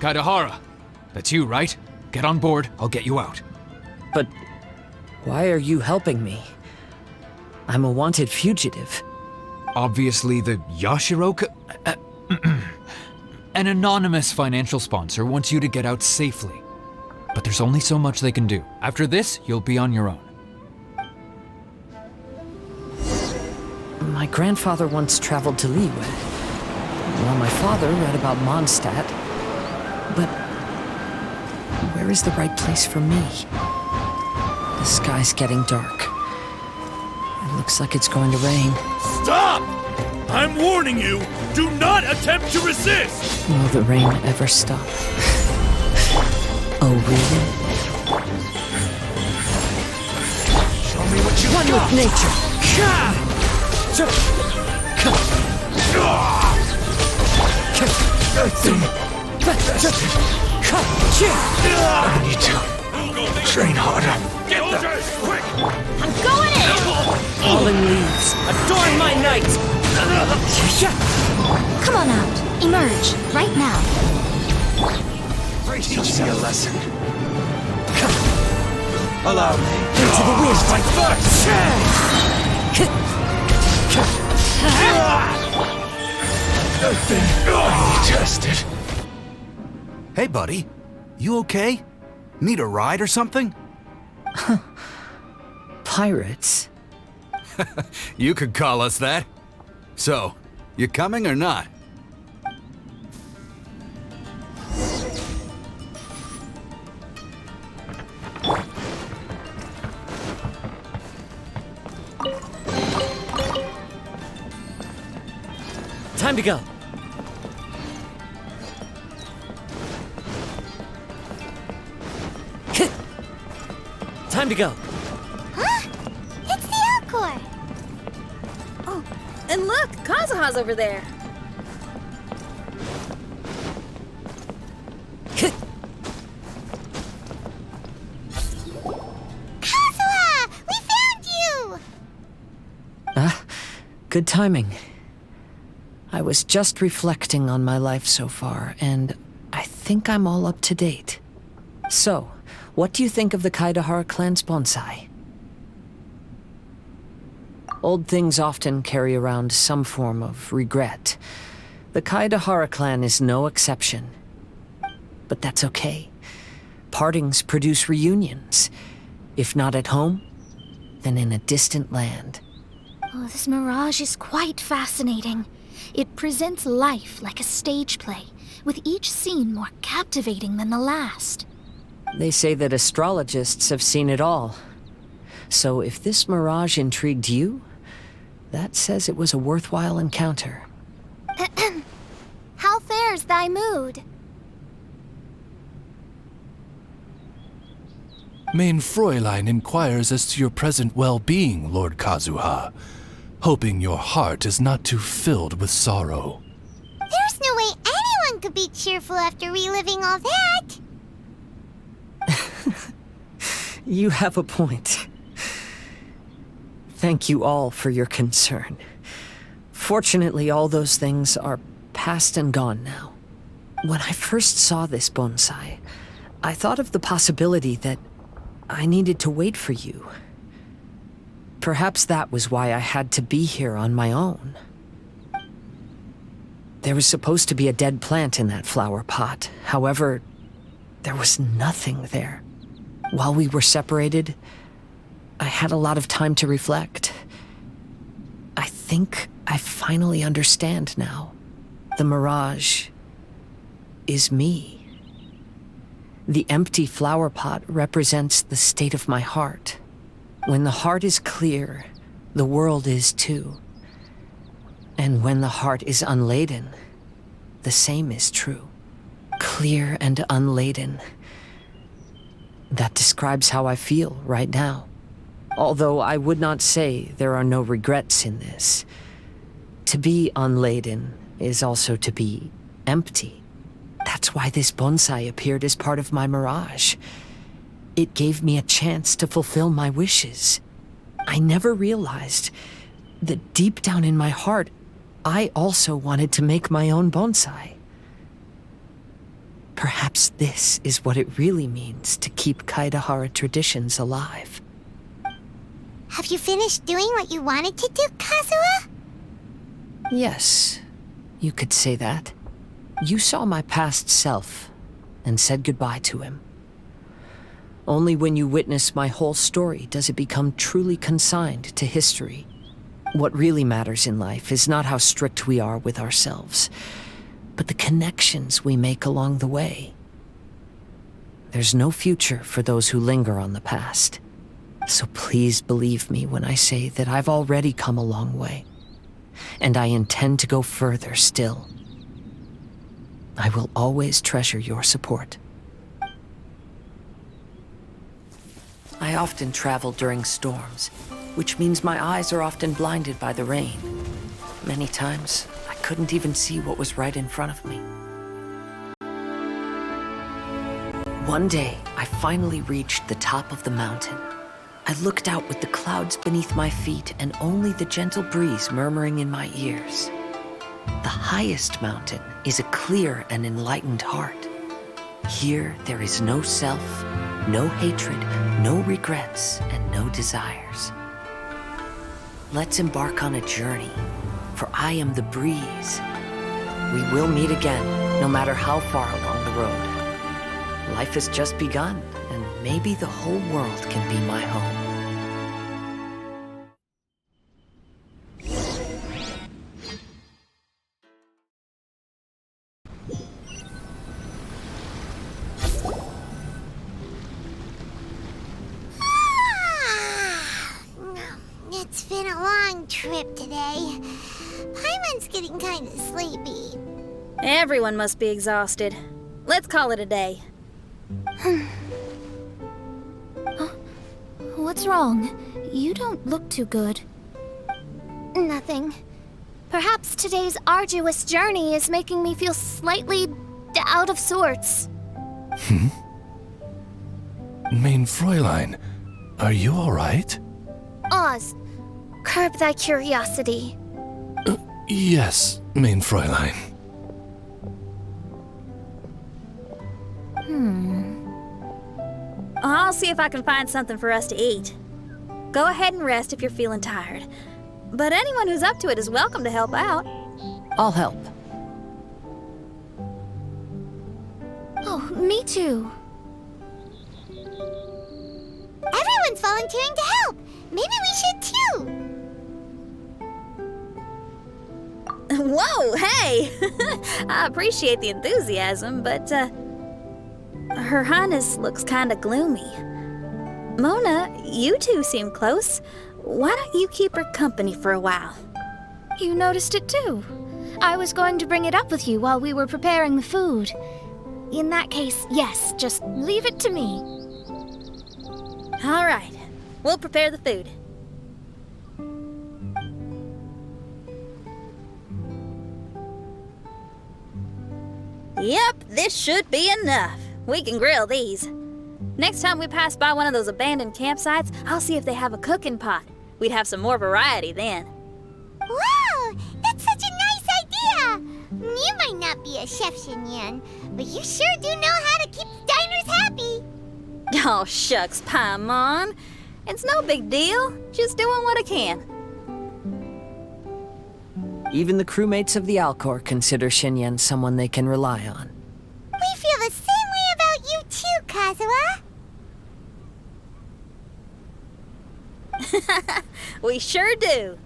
Kaidahara, that's you, right? Get on board, I'll get you out. But why are you helping me? I'm a wanted fugitive. Obviously the Yashiroka... An anonymous financial sponsor wants you to get out safely. But there's only so much they can do. After this, you'll be on your own. My grandfather once traveled to Liyue, while my father read about Mondstadt. But where is the right place for me? The sky's getting dark. It looks like it's going to rain. Stop! I'm warning you! Do not attempt to resist! Will the rain ever stop? Oh, really? Show me what you One got! with nature! I need to train harder. Get them! Quick! I'm going in! Fallen leaves, adorn my night! Come on out. Emerge. Right now. Teach me a lesson. Allow me. Into the wind! Fight first! I need tested. Hey, buddy. You okay? Need a ride or something? Pirates? You could call us that. So, you coming or not? Time to go. Time to go. Huh? It's the Alcor! Oh, and look, Kazuha's over there. Kazuha! We found you! Good timing. I was just reflecting on my life so far, and I think I'm all up to date. So, what do you think of the Kaidahara clan's bonsai? Old things often carry around some form of regret. The Kaedahara clan is no exception. But that's okay. Partings produce reunions. If not at home, then in a distant land. Oh, this mirage is quite fascinating. It presents life like a stage play, with each scene more captivating than the last. They say that astrologists have seen it all. So if this mirage intrigued you, that says it was a worthwhile encounter. How fares thy mood? Main Fräulein inquires as to your present well-being, Lord Kazuha, hoping your heart is not too filled with sorrow. There's no way anyone could be cheerful after reliving all that. You have a point. Thank you all for your concern. Fortunately, all those things are past and gone now. When I first saw this bonsai, I thought of the possibility that I needed to wait for you. Perhaps that was why I had to be here on my own. There was supposed to be a dead plant in that flower pot. However, there was nothing there. While we were separated, I had a lot of time to reflect. I think I finally understand now. The mirage is me. The empty flower pot represents the state of my heart. When the heart is clear, the world is too. And when the heart is unladen, the same is true. Clear and unladen. That describes how I feel right now. Although I would not say there are no regrets in this. To be unladen is also to be empty. That's why this bonsai appeared as part of my mirage. It gave me a chance to fulfill my wishes. I never realized that deep down in my heart, I also wanted to make my own bonsai. Perhaps this is what it really means to keep Kaedahara traditions alive. Have you finished doing what you wanted to do, Kazuha? Yes, you could say that. You saw my past self and said goodbye to him. Only when you witness my whole story does it become truly consigned to history. What really matters in life is not how strict we are with ourselves, but the connections we make along the way. There's no future for those who linger on the past. So please believe me when I say that I've already come a long way, and I intend to go further still. I will always treasure your support. I often travel during storms, which means my eyes are often blinded by the rain. Many times, I couldn't even see what was right in front of me. One day, I finally reached the top of the mountain. I looked out with the clouds beneath my feet and only the gentle breeze murmuring in my ears. The highest mountain is a clear and enlightened heart. Here, there is no self, no hatred, no regrets, and no desires. Let's embark on a journey, for I am the breeze. We will meet again, no matter how far along the road. Life has just begun, and maybe the whole world can be my home. It's been a long trip today. Paimon's getting kind of sleepy. Everyone must be exhausted. Let's call it a day. What's wrong? You don't look too good. Nothing. Perhaps today's arduous journey is making me feel slightly out of sorts. Main Fräulein, are you all right? Oz, curb thy curiosity. Yes, Main Fräulein. I'll see if I can find something for us to eat. Go ahead and rest if you're feeling tired. But anyone who's up to it is welcome to help out. I'll help. Oh, me too. Everyone's volunteering to help. Maybe we should too. Whoa, hey! I appreciate the enthusiasm, but, Her Highness looks kinda gloomy. Mona, you two seem close. Why don't you keep her company for a while? You noticed it too. I was going to bring it up with you while we were preparing the food. In that case, yes, just leave it to me. All right, we'll prepare the food. Yep, this should be enough. We can grill these. Next time we pass by one of those abandoned campsites, I'll see if they have a cooking pot. We'd have some more variety then. Wow, that's such a nice idea. You might not be a chef, Xinyan, but you sure do know how to keep diners happy. Oh, shucks, Paimon. It's no big deal. Just doing what I can. Even the crewmates of the Alcor consider Xinyan someone they can rely on. We feel the same way about you too, Kazuha. We sure do.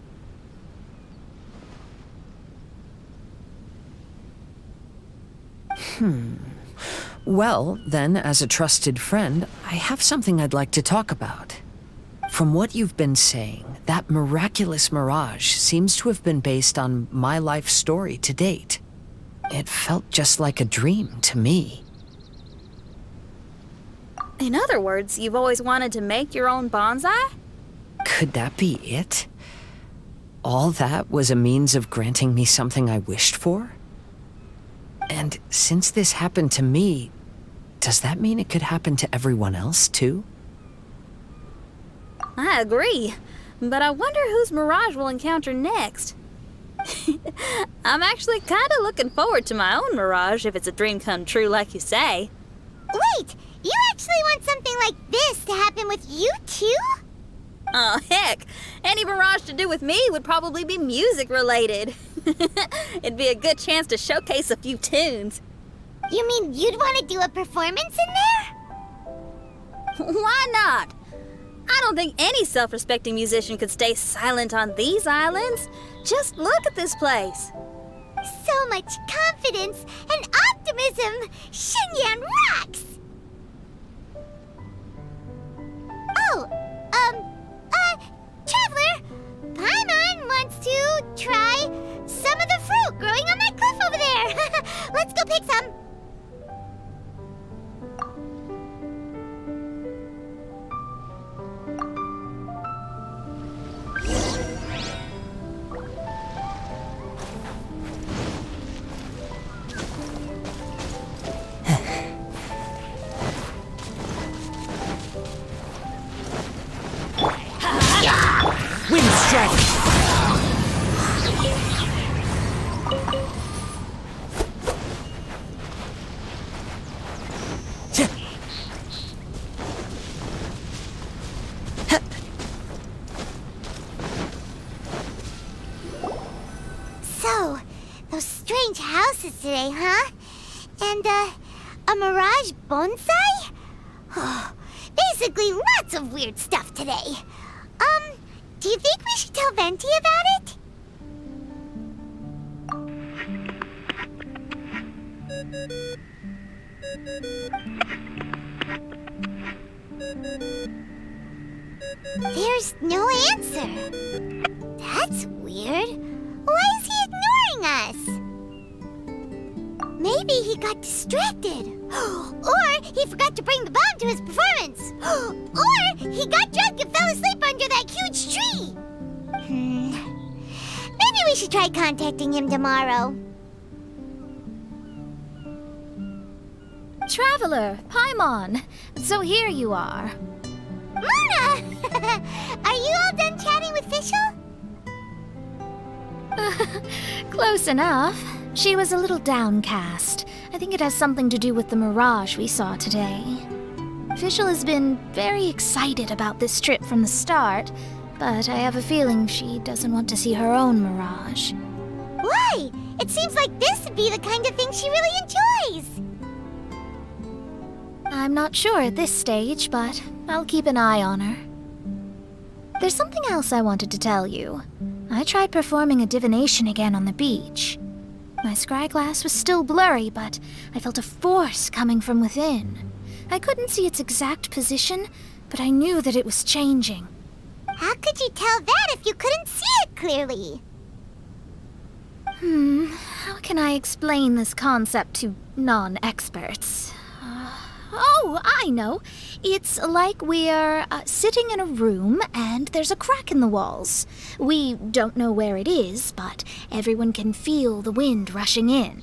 Well, then, as a trusted friend, I have something I'd like to talk about. From what you've been saying, that miraculous mirage seems to have been based on my life story to date. It felt just like a dream to me. In other words, you've always wanted to make your own bonsai? Could that be it? All that was a means of granting me something I wished for? And since this happened to me, does that mean it could happen to everyone else, too? I agree, but I wonder whose mirage we'll encounter next. I'm actually kind of looking forward to my own mirage if it's a dream come true like you say. Wait, you actually want something like this to happen with you too? Oh, heck. Any mirage to do with me would probably be music related. It'd be a good chance to showcase a few tunes. You mean you'd want to do a performance in there? Why not? I don't think any self-respecting musician could stay silent on these islands. Just look at this place. So much confidence and optimism. Xinyan rocks! Oh, Traveler, Paimon wants to try some of the fruit growing on that cliff over there. Let's go pick some. Wind strike! So, those strange houses today, huh? And, a mirage bonsai? Oh, basically lots of weird stuff today. Do you think we should tell Venti about it? There's no answer. That's weird. Why is he ignoring us? Maybe he got distracted. Or he forgot to bring the bomb to his performance. Or he got drunk and fell asleep under that huge tree. Maybe we should try contacting him tomorrow. Traveler, Paimon. So here you are. Mona! Are you all done chatting with Fischl? Close enough. She was a little downcast. I think it has something to do with the mirage we saw today. Fischl has been very excited about this trip from the start, But I have a feeling she doesn't want to see her own mirage. Why? It seems like this would be the kind of thing she really enjoys. I'm not sure at this stage, but I'll keep an eye on her. There's something else I wanted to tell you. I tried performing a divination again on the beach. My scryglass was still blurry, but I felt a force coming from within. I couldn't see its exact position, but I knew that it was changing. How could you tell that if you couldn't see it clearly? How can I explain this concept to non-experts? Oh, I know. It's like we're sitting in a room and there's a crack in the walls. We don't know where it is, but everyone can feel the wind rushing in.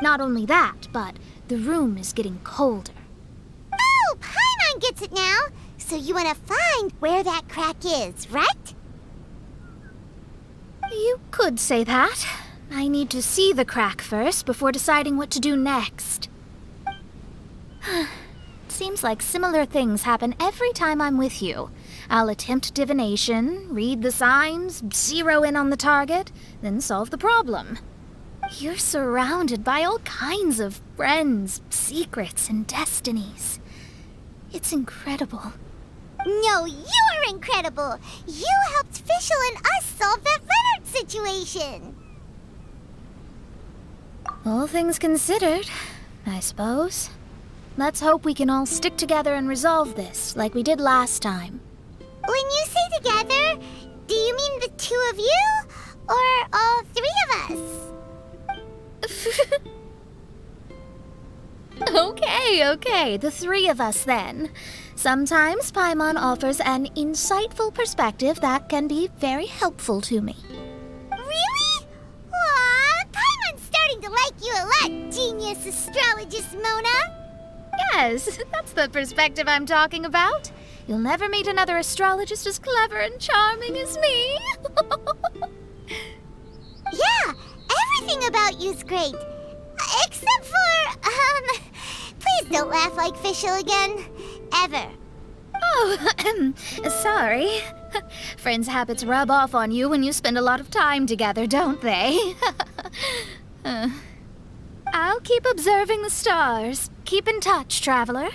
Not only that, but the room is getting colder. Oh, Paimon gets it now. So you want to find where that crack is, right? You could say that. I need to see the crack first before deciding what to do next. Seems like similar things happen every time I'm with you. I'll attempt divination, read the signs, zero in on the target, then solve the problem. You're surrounded by all kinds of friends, secrets, and destinies. It's incredible. No, you're incredible! You helped Fischl and us solve that Leonard situation! All things considered, I suppose. Let's hope we can all stick together and resolve this, like we did last time. When you say together, do you mean the two of you? Or all three of us? Okay, the three of us then. Sometimes Paimon offers an insightful perspective that can be very helpful to me. Really? Aw, Paimon's starting to like you a lot, genius astrologist Mona. Yes, that's the perspective I'm talking about. You'll never meet another astrologist as clever and charming as me. Yeah, everything about you's great. Except for, please don't laugh like Fischl again. Ever. Oh, sorry. Friends' habits rub off on you when you spend a lot of time together, don't they? I'll keep observing the stars. Keep in touch, traveler.